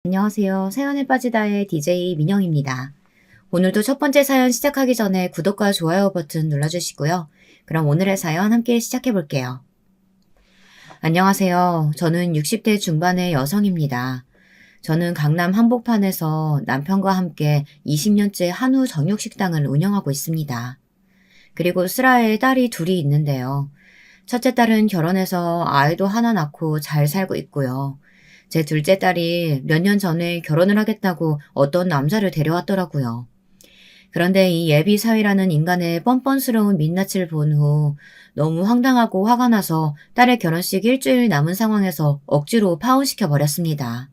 안녕하세요. 사연에 빠지다의 DJ 민영입니다. 오늘도 첫 번째 사연 시작하기 전에 구독과 좋아요 버튼 눌러주시고요. 그럼 오늘의 사연 함께 시작해 볼게요. 안녕하세요. 저는 60대 중반의 여성입니다. 저는 강남 한복판에서 남편과 함께 20년째 한우 정육식당을 운영하고 있습니다. 그리고 슬아에 딸이 둘이 있는데요. 첫째 딸은 결혼해서 아이도 하나 낳고 잘 살고 있고요. 제 둘째 딸이 몇 년 전에 결혼을 하겠다고 어떤 남자를 데려왔더라고요. 그런데 이 예비 사위라는 인간의 뻔뻔스러운 민낯을 본 후 너무 황당하고 화가 나서 딸의 결혼식 일주일 남은 상황에서 억지로 파혼시켜 버렸습니다.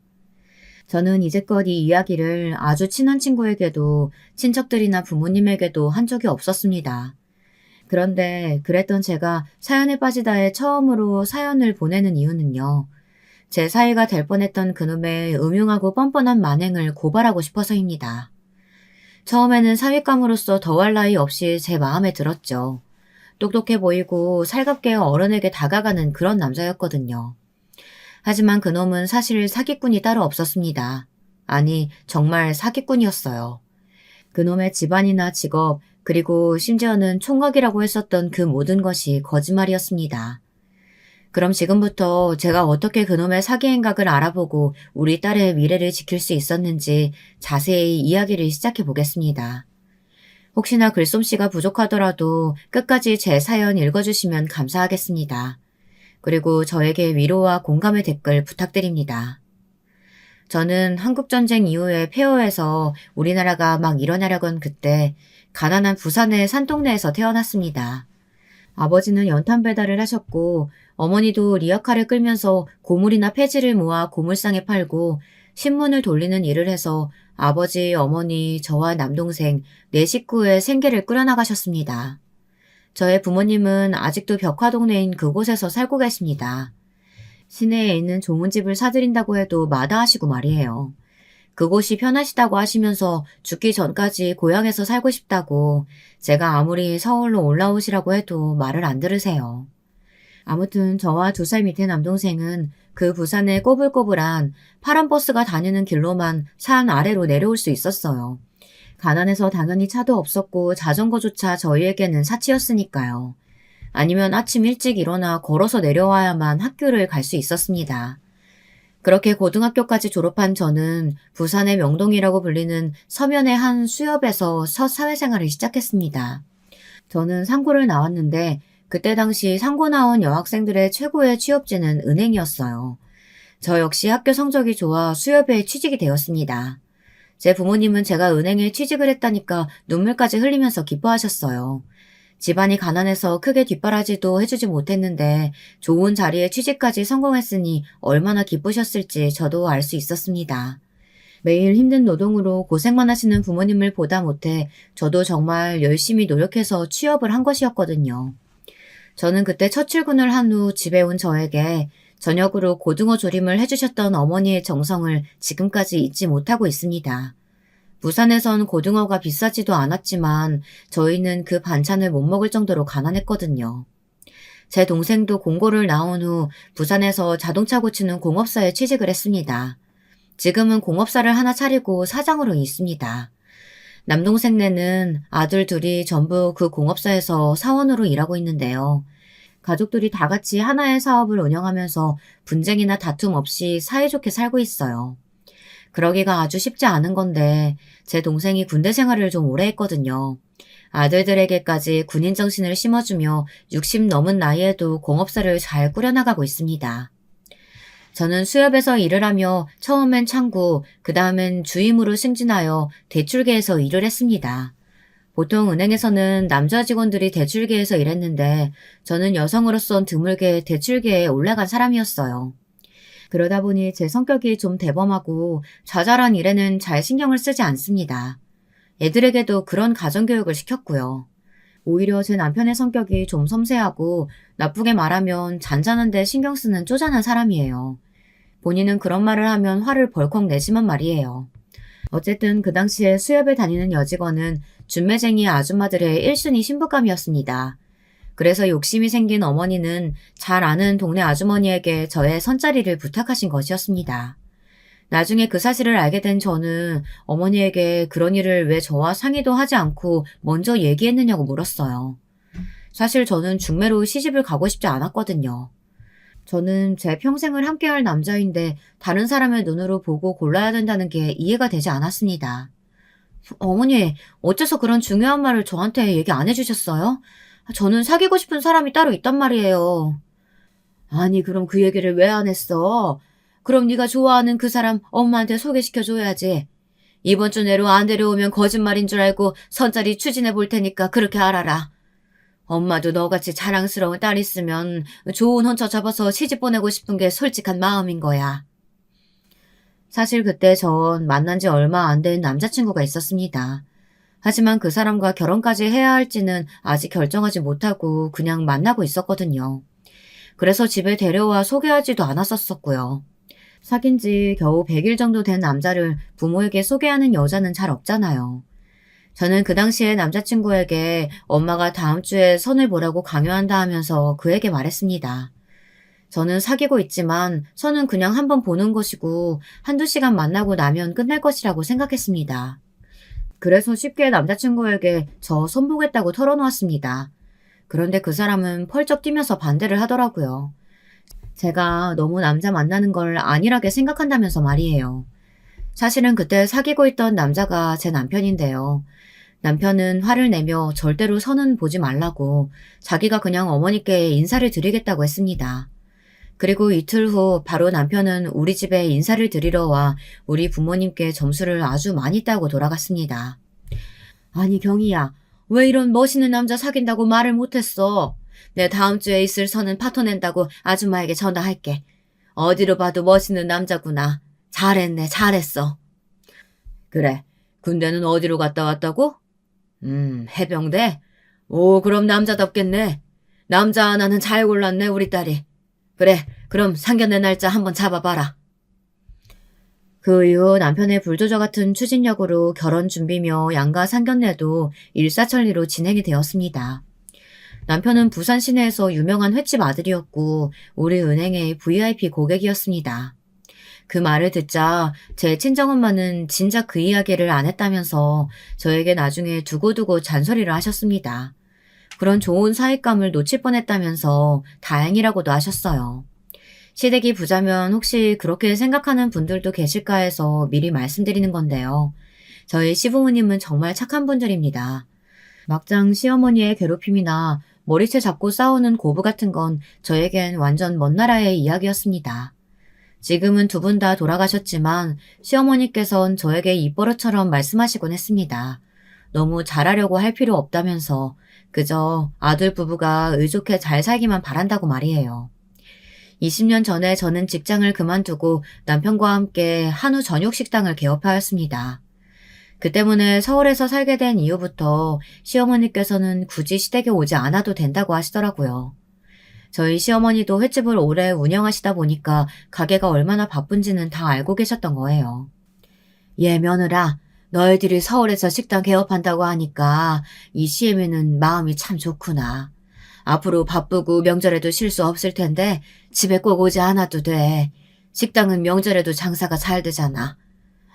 저는 이제껏 이 이야기를 아주 친한 친구에게도 친척들이나 부모님에게도 한 적이 없었습니다. 그런데 그랬던 제가 사연에 빠지다에 처음으로 사연을 보내는 이유는요. 제 사위가 될 뻔했던 그놈의 음흉하고 뻔뻔한 만행을 고발하고 싶어서입니다. 처음에는 사윗감으로서 더할 나위 없이 제 마음에 들었죠. 똑똑해 보이고 살갑게 어른에게 다가가는 그런 남자였거든요. 하지만 그놈은 사실 사기꾼이 따로 없었습니다. 아니, 정말 사기꾼이었어요. 그놈의 집안이나 직업, 그리고 심지어는 총각이라고 했었던 그 모든 것이 거짓말이었습니다. 그럼 지금부터 제가 어떻게 그놈의 사기 행각을 알아보고 우리 딸의 미래를 지킬 수 있었는지 자세히 이야기를 시작해 보겠습니다. 혹시나 글솜씨가 부족하더라도 끝까지 제 사연 읽어주시면 감사하겠습니다. 그리고 저에게 위로와 공감의 댓글 부탁드립니다. 저는 한국전쟁 이후에 폐허에서 우리나라가 막 일어나려던 그때 가난한 부산의 산동네에서 태어났습니다. 아버지는 연탄 배달을 하셨고 어머니도 리어카를 끌면서 고물이나 폐지를 모아 고물상에 팔고 신문을 돌리는 일을 해서 아버지, 어머니, 저와 남동생, 네 식구의 생계를 꾸려나가셨습니다. 저의 부모님은 아직도 벽화동네인 그곳에서 살고 계십니다. 시내에 있는 좋은 집을 사드린다고 해도 마다하시고 말이에요. 그곳이 편하시다고 하시면서 죽기 전까지 고향에서 살고 싶다고 제가 아무리 서울로 올라오시라고 해도 말을 안 들으세요. 아무튼 저와 2살 밑에 남동생은 그 부산의 꼬불꼬불한 파란 버스가 다니는 길로만 산 아래로 내려올 수 있었어요. 가난해서 당연히 차도 없었고 자전거조차 저희에게는 사치였으니까요. 아니면 아침 일찍 일어나 걸어서 내려와야만 학교를 갈 수 있었습니다. 그렇게 고등학교까지 졸업한 저는 부산의 명동이라고 불리는 서면의 한 수협에서 첫 사회생활을 시작했습니다. 저는 상고를 나왔는데 그때 당시 상고 나온 여학생들의 최고의 취업지는 은행이었어요. 저 역시 학교 성적이 좋아 수협에 취직이 되었습니다. 제 부모님은 제가 은행에 취직을 했다니까 눈물까지 흘리면서 기뻐하셨어요. 집안이 가난해서 크게 뒷바라지도 해주지 못했는데 좋은 자리에 취직까지 성공했으니 얼마나 기쁘셨을지 저도 알 수 있었습니다. 매일 힘든 노동으로 고생만 하시는 부모님을 보다 못해 저도 정말 열심히 노력해서 취업을 한 것이었거든요. 저는 그때 첫 출근을 한 후 집에 온 저에게 저녁으로 고등어 조림을 해주셨던 어머니의 정성을 지금까지 잊지 못하고 있습니다. 부산에선 고등어가 비싸지도 않았지만 저희는 그 반찬을 못 먹을 정도로 가난했거든요. 제 동생도 공고를 나온 후 부산에서 자동차 고치는 공업사에 취직을 했습니다. 지금은 공업사를 하나 차리고 사장으로 있습니다. 남동생네는 아들 둘이 전부 그 공업사에서 사원으로 일하고 있는데요. 가족들이 다 같이 하나의 사업을 운영하면서 분쟁이나 다툼 없이 사이좋게 살고 있어요. 그러기가 아주 쉽지 않은 건데 제 동생이 군대 생활을 좀 오래 했거든요. 아들들에게까지 군인 정신을 심어주며 60 넘은 나이에도 공업사를 잘 꾸려나가고 있습니다. 저는 수협에서 일을 하며 처음엔 창구, 그 다음엔 주임으로 승진하여 대출계에서 일을 했습니다. 보통 은행에서는 남자 직원들이 대출계에서 일했는데 저는 여성으로선 드물게 대출계에 올라간 사람이었어요. 그러다 보니 제 성격이 좀 대범하고 자잘한 일에는 잘 신경을 쓰지 않습니다. 애들에게도 그런 가정교육을 시켰고요. 오히려 제 남편의 성격이 좀 섬세하고 나쁘게 말하면 잔잔한데 신경 쓰는 쪼잔한 사람이에요. 본인은 그런 말을 하면 화를 벌컥 내지만 말이에요. 어쨌든 그 당시에 수협에 다니는 여직원은 준매쟁이 아줌마들의 1순위 신부감이었습니다. 그래서 욕심이 생긴 어머니는 잘 아는 동네 아주머니에게 저의 선자리를 부탁하신 것이었습니다. 나중에 그 사실을 알게 된 저는 어머니에게 그런 일을 왜 저와 상의도 하지 않고 먼저 얘기했느냐고 물었어요. 사실 저는 중매로 시집을 가고 싶지 않았거든요. 저는 제 평생을 함께할 남자인데 다른 사람의 눈으로 보고 골라야 된다는 게 이해가 되지 않았습니다. 어머니, 어째서 그런 중요한 말을 저한테 얘기 안 해주셨어요? 저는 사귀고 싶은 사람이 따로 있단 말이에요. 아니, 그럼 그 얘기를 왜 안 했어? 그럼 네가 좋아하는 그 사람 엄마한테 소개시켜줘야지. 이번 주 내로 안 데려오면 거짓말인 줄 알고 선자리 추진해 볼 테니까 그렇게 알아라. 엄마도 너같이 자랑스러운 딸 있으면 좋은 혼처 잡아서 시집 보내고 싶은 게 솔직한 마음인 거야. 사실 그때 전 만난 지 얼마 안 된 남자친구가 있었습니다. 하지만 그 사람과 결혼까지 해야 할지는 아직 결정하지 못하고 그냥 만나고 있었거든요. 그래서 집에 데려와 소개하지도 않았었고요. 사귄 지 겨우 100일 정도 된 남자를 부모에게 소개하는 여자는 잘 없잖아요. 저는 그 당시에 남자친구에게 엄마가 다음 주에 선을 보라고 강요한다 하면서 그에게 말했습니다. 저는 사귀고 있지만 선은 그냥 한번 보는 것이고 한두 시간 만나고 나면 끝날 것이라고 생각했습니다. 그래서 쉽게 남자친구에게 저 선보겠다고 털어놓았습니다. 그런데 그 사람은 펄쩍 뛰면서 반대를 하더라고요. 제가 너무 남자 만나는 걸 안일하게 생각한다면서 말이에요. 사실은 그때 사귀고 있던 남자가 제 남편인데요. 남편은 화를 내며 절대로 선은 보지 말라고 자기가 그냥 어머니께 인사를 드리겠다고 했습니다. 그리고 이틀 후 바로 남편은 우리 집에 인사를 드리러 와 우리 부모님께 점수를 아주 많이 따고 돌아갔습니다. 아니 경희야, 왜 이런 멋있는 남자 사귄다고 말을 못했어? 내 다음 주에 있을 선은 파토낸다고 아줌마에게 전화할게. 어디로 봐도 멋있는 남자구나. 잘했네, 잘했어. 그래, 군대는 어디로 갔다 왔다고? 해병대? 오, 그럼 남자답겠네. 남자 하나는 잘 골랐네, 우리 딸이. 그래, 그럼 상견례 날짜 한번 잡아봐라. 그 이후 남편의 불도저 같은 추진력으로 결혼 준비며 양가 상견례도 일사천리로 진행이 되었습니다. 남편은 부산 시내에서 유명한 횟집 아들이었고 우리 은행의 VIP 고객이었습니다. 그 말을 듣자 제 친정엄마는 진작 그 이야기를 안 했다면서 저에게 나중에 두고두고 잔소리를 하셨습니다. 그런 좋은 사윗감을 놓칠 뻔했다면서 다행이라고도 하셨어요. 시댁이 부자면 혹시 그렇게 생각하는 분들도 계실까 해서 미리 말씀드리는 건데요. 저희 시부모님은 정말 착한 분들입니다. 막장 시어머니의 괴롭힘이나 머리채 잡고 싸우는 고부 같은 건 저에겐 완전 먼 나라의 이야기였습니다. 지금은 두 분 다 돌아가셨지만 시어머니께선 저에게 입버릇처럼 말씀하시곤 했습니다. 너무 잘하려고 할 필요 없다면서 그저 아들 부부가 의좋게 잘 살기만 바란다고 말이에요. 20년 전에 저는 직장을 그만두고 남편과 함께 한우 전육 식당을 개업하였습니다. 그 때문에 서울에서 살게 된 이후부터 시어머니께서는 굳이 시댁에 오지 않아도 된다고 하시더라고요. 저희 시어머니도 횟집을 오래 운영하시다 보니까 가게가 얼마나 바쁜지는 다 알고 계셨던 거예요. 예, 며느라, 너희들이 서울에서 식당 개업한다고 하니까 이 시애미는 마음이 참 좋구나. 앞으로 바쁘고 명절에도 쉴 수 없을 텐데 집에 꼭 오지 않아도 돼. 식당은 명절에도 장사가 잘 되잖아.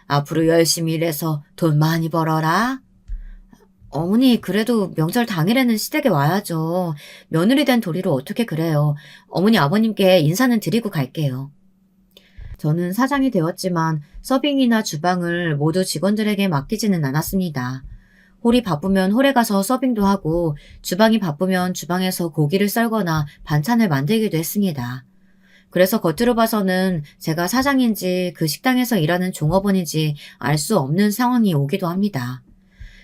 앞으로 열심히 일해서 돈 많이 벌어라. 어머니, 그래도 명절 당일에는 시댁에 와야죠. 며느리 된 도리로 어떻게 그래요. 어머니, 아버님께 인사는 드리고 갈게요. 저는 사장이 되었지만 서빙이나 주방을 모두 직원들에게 맡기지는 않았습니다. 홀이 바쁘면 홀에 가서 서빙도 하고 주방이 바쁘면 주방에서 고기를 썰거나 반찬을 만들기도 했습니다. 그래서 겉으로 봐서는 제가 사장인지 그 식당에서 일하는 종업원인지 알 수 없는 상황이 오기도 합니다.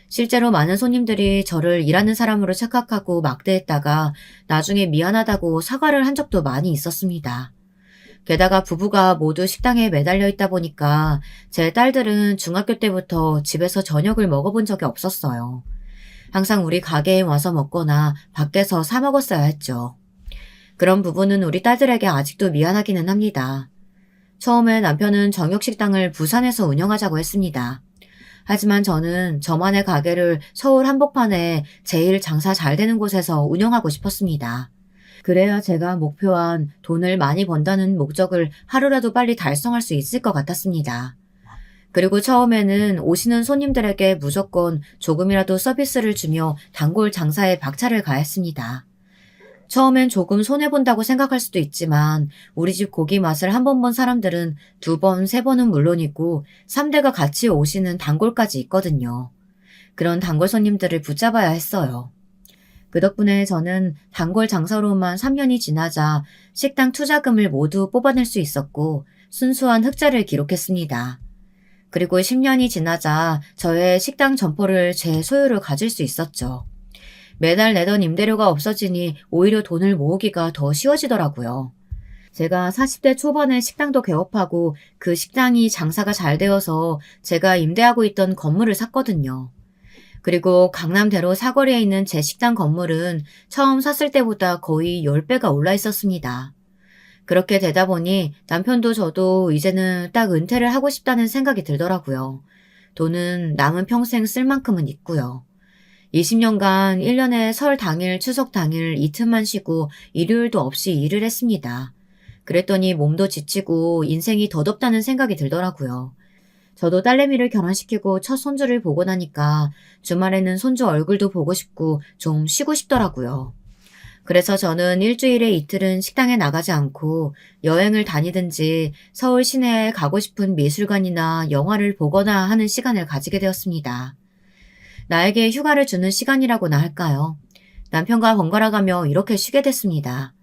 실제로 많은 손님들이 저를 일하는 사람으로 착각하고 막대했다가 나중에 미안하다고 사과를 한 적도 많이 있었습니다. 게다가 부부가 모두 식당에 매달려 있다 보니까 제 딸들은 중학교 때부터 집에서 저녁을 먹어본 적이 없었어요. 항상 우리 가게에 와서 먹거나 밖에서 사 먹었어야 했죠. 그런 부분은 우리 딸들에게 아직도 미안하기는 합니다. 처음에 남편은 정육식당을 부산에서 운영하자고 했습니다. 하지만 저는 저만의 가게를 서울 한복판에 제일 장사 잘 되는 곳에서 운영하고 싶었습니다. 그래야 제가 목표한 돈을 많이 번다는 목적을 하루라도 빨리 달성할 수 있을 것 같았습니다. 그리고 처음에는 오시는 손님들에게 무조건 조금이라도 서비스를 주며 단골 장사에 박차를 가했습니다. 처음엔 조금 손해본다고 생각할 수도 있지만 우리 집 고기 맛을 한 번 본 사람들은 두 번, 세 번은 물론이고 3대가 같이 오시는 단골까지 있거든요. 그런 단골 손님들을 붙잡아야 했어요. 그 덕분에 저는 단골 장사로만 3년이 지나자 식당 투자금을 모두 뽑아낼 수 있었고 순수한 흑자를 기록했습니다. 그리고 10년이 지나자 저의 식당 점포를 제 소유로 가질 수 있었죠. 매달 내던 임대료가 없어지니 오히려 돈을 모으기가 더 쉬워지더라고요. 제가 40대 초반에 식당도 개업하고 그 식당이 장사가 잘 되어서 제가 임대하고 있던 건물을 샀거든요. 그리고 강남대로 사거리에 있는 제 식당 건물은 처음 샀을 때보다 거의 10배가 올라 있었습니다. 그렇게 되다 보니 남편도 저도 이제는 딱 은퇴를 하고 싶다는 생각이 들더라고요. 돈은 남은 평생 쓸 만큼은 있고요. 20년간 1년에 설 당일, 추석 당일 이틀만 쉬고 일요일도 없이 일을 했습니다. 그랬더니 몸도 지치고 인생이 덧없다는 생각이 들더라고요. 저도 딸내미를 결혼시키고 첫 손주를 보고 나니까 주말에는 손주 얼굴도 보고 싶고 좀 쉬고 싶더라고요. 그래서 저는 일주일에 이틀은 식당에 나가지 않고 여행을 다니든지 서울 시내에 가고 싶은 미술관이나 영화를 보거나 하는 시간을 가지게 되었습니다. 나에게 휴가를 주는 시간이라고나 할까요? 남편과 번갈아가며 이렇게 쉬게 됐습니다.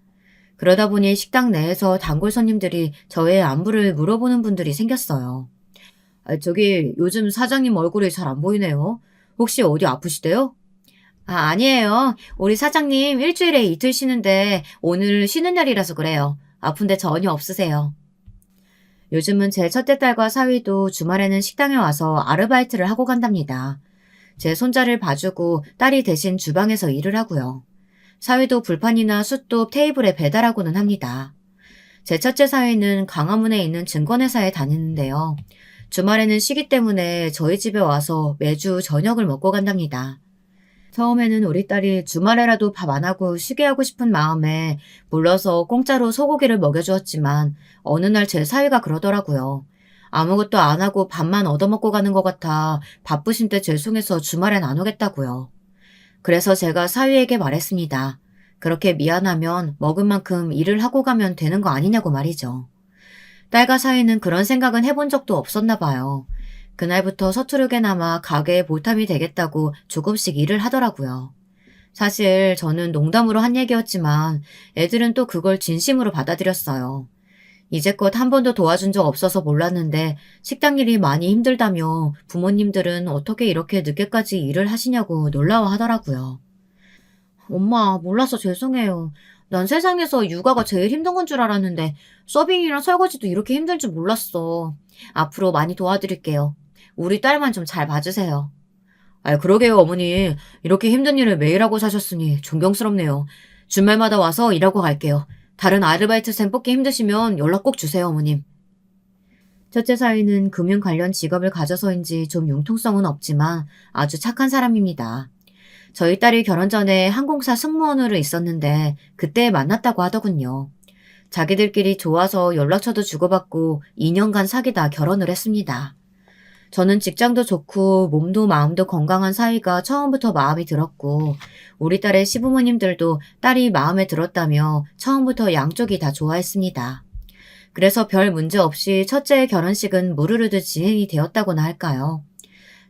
그러다 보니 식당 내에서 단골 손님들이 저의 안부를 물어보는 분들이 생겼어요. 저기 요즘 사장님 얼굴이 잘 안 보이네요. 혹시 어디 아프시대요? 아니에요. 우리 사장님 일주일에 이틀 쉬는데 오늘 쉬는 날이라서 그래요. 아픈데 전혀 없으세요. 요즘은 제 첫째 딸과 사위도 주말에는 식당에 와서 아르바이트를 하고 간답니다. 제 손자를 봐주고 딸이 대신 주방에서 일을 하고요. 사위도 불판이나 숯도 테이블에 배달하고는 합니다. 제 첫째 사위는 광화문에 있는 증권회사에 다니는데요. 주말에는 쉬기 때문에 저희 집에 와서 매주 저녁을 먹고 간답니다. 처음에는 우리 딸이 주말에라도 밥 안 하고 쉬게 하고 싶은 마음에 불러서 공짜로 소고기를 먹여주었지만 어느 날 제 사위가 그러더라고요. 아무것도 안 하고 밥만 얻어먹고 가는 것 같아 바쁘신데 죄송해서 주말엔 안 오겠다고요. 그래서 제가 사위에게 말했습니다. 그렇게 미안하면 먹은 만큼 일을 하고 가면 되는 거 아니냐고 말이죠. 딸과 사위는 그런 생각은 해본 적도 없었나 봐요. 그날부터 서투르게나마 가게에 보탬이 되겠다고 조금씩 일을 하더라고요. 사실 저는 농담으로 한 얘기였지만 애들은 또 그걸 진심으로 받아들였어요. 이제껏 한 번도 도와준 적 없어서 몰랐는데 식당 일이 많이 힘들다며 부모님들은 어떻게 이렇게 늦게까지 일을 하시냐고 놀라워하더라고요. 엄마, 몰라서 죄송해요. 난 세상에서 육아가 제일 힘든 건 줄 알았는데 서빙이랑 설거지도 이렇게 힘들 줄 몰랐어. 앞으로 많이 도와드릴게요. 우리 딸만 좀 잘 봐주세요. 그러게요, 어머니. 이렇게 힘든 일을 매일 하고 사셨으니 존경스럽네요. 주말마다 와서 일하고 갈게요. 다른 아르바이트생 뽑기 힘드시면 연락 꼭 주세요, 어머님. 첫째 사위는 금융 관련 직업을 가져서인지 좀 융통성은 없지만 아주 착한 사람입니다. 저희 딸이 결혼 전에 항공사 승무원으로 있었는데 그때 만났다고 하더군요. 자기들끼리 좋아서 연락처도 주고받고 2년간 사귀다 결혼을 했습니다. 저는 직장도 좋고 몸도 마음도 건강한 사이가 처음부터 마음이 들었고 우리 딸의 시부모님들도 딸이 마음에 들었다며 처음부터 양쪽이 다 좋아했습니다. 그래서 별 문제 없이 첫째의 결혼식은 무르르듯 진행이 되었다고나 할까요?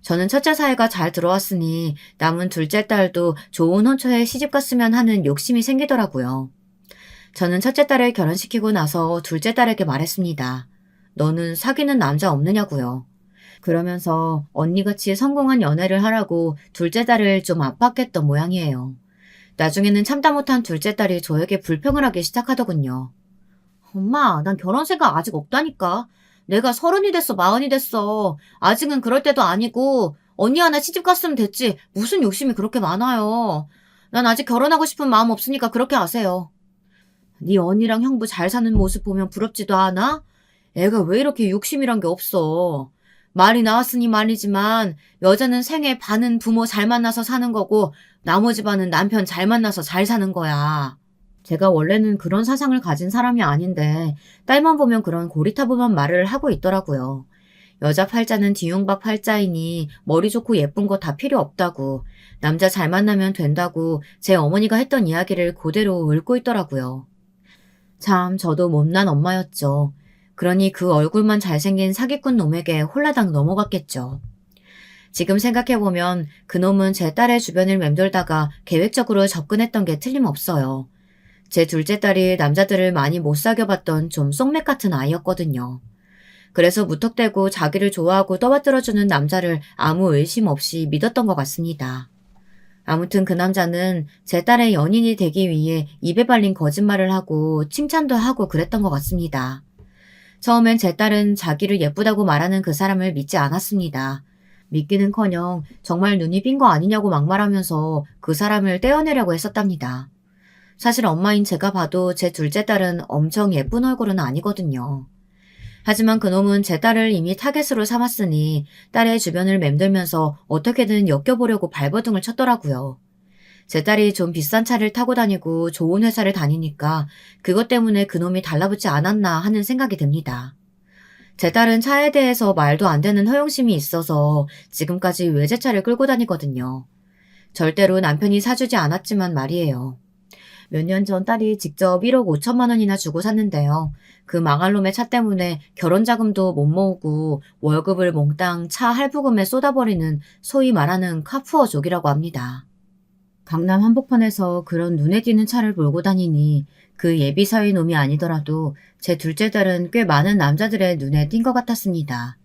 저는 첫째 사이가 잘 들어왔으니 남은 둘째 딸도 좋은 혼처에 시집갔으면 하는 욕심이 생기더라고요. 저는 첫째 딸을 결혼시키고 나서 둘째 딸에게 말했습니다. 너는 사귀는 남자 없느냐고요. 그러면서 언니같이 성공한 연애를 하라고 둘째 딸을 좀 압박했던 모양이에요. 나중에는 참다 못한 둘째 딸이 저에게 불평을 하기 시작하더군요. 엄마, 난 결혼 생각 아직 없다니까. 내가 30이 됐어, 40이 됐어. 아직은 그럴 때도 아니고 언니 하나 시집 갔으면 됐지. 무슨 욕심이 그렇게 많아요. 난 아직 결혼하고 싶은 마음 없으니까 그렇게 하세요. 네 언니랑 형부 잘 사는 모습 보면 부럽지도 않아? 애가 왜 이렇게 욕심이란 게 없어. 말이 나왔으니 말이지만 여자는 생애 반은 부모 잘 만나서 사는 거고 나머지 반은 남편 잘 만나서 잘 사는 거야. 제가 원래는 그런 사상을 가진 사람이 아닌데 딸만 보면 그런 고리타분한 말을 하고 있더라고요. 여자 팔자는 뒤용박 팔자이니 머리 좋고 예쁜 거 다 필요 없다고, 남자 잘 만나면 된다고 제 어머니가 했던 이야기를 그대로 읊고 있더라고요. 참 저도 못난 엄마였죠. 그러니 그 얼굴만 잘생긴 사기꾼 놈에게 홀라당 넘어갔겠죠. 지금 생각해보면 그놈은 제 딸의 주변을 맴돌다가 계획적으로 접근했던 게 틀림없어요. 제 둘째 딸이 남자들을 많이 못 사귀어봤던 좀 쏙맥 같은 아이였거든요. 그래서 무턱대고 자기를 좋아하고 떠받들어주는 남자를 아무 의심 없이 믿었던 것 같습니다. 아무튼 그 남자는 제 딸의 연인이 되기 위해 입에 발린 거짓말을 하고 칭찬도 하고 그랬던 것 같습니다. 처음엔 제 딸은 자기를 예쁘다고 말하는 그 사람을 믿지 않았습니다. 믿기는커녕 정말 눈이 삔 거 아니냐고 막말하면서 그 사람을 떼어내려고 했었답니다. 사실 엄마인 제가 봐도 제 둘째 딸은 엄청 예쁜 얼굴은 아니거든요. 하지만 그놈은 제 딸을 이미 타겟으로 삼았으니 딸의 주변을 맴돌면서 어떻게든 엮여보려고 발버둥을 쳤더라고요. 제 딸이 좀 비싼 차를 타고 다니고 좋은 회사를 다니니까 그것 때문에 그놈이 달라붙지 않았나 하는 생각이 듭니다. 제 딸은 차에 대해서 말도 안 되는 허영심이 있어서 지금까지 외제차를 끌고 다니거든요. 절대로 남편이 사주지 않았지만 말이에요. 몇 년 전 딸이 직접 1억 5천만 원이나 주고 샀는데요. 그 망할 놈의 차 때문에 결혼 자금도 못 모으고 월급을 몽땅 차 할부금에 쏟아버리는 소위 말하는 카푸어족이라고 합니다. 강남 한복판에서 그런 눈에 띄는 차를 몰고 다니니 그 예비사위 놈이 아니더라도 제 둘째 딸은 꽤 많은 남자들의 눈에 띈 것 같았습니다.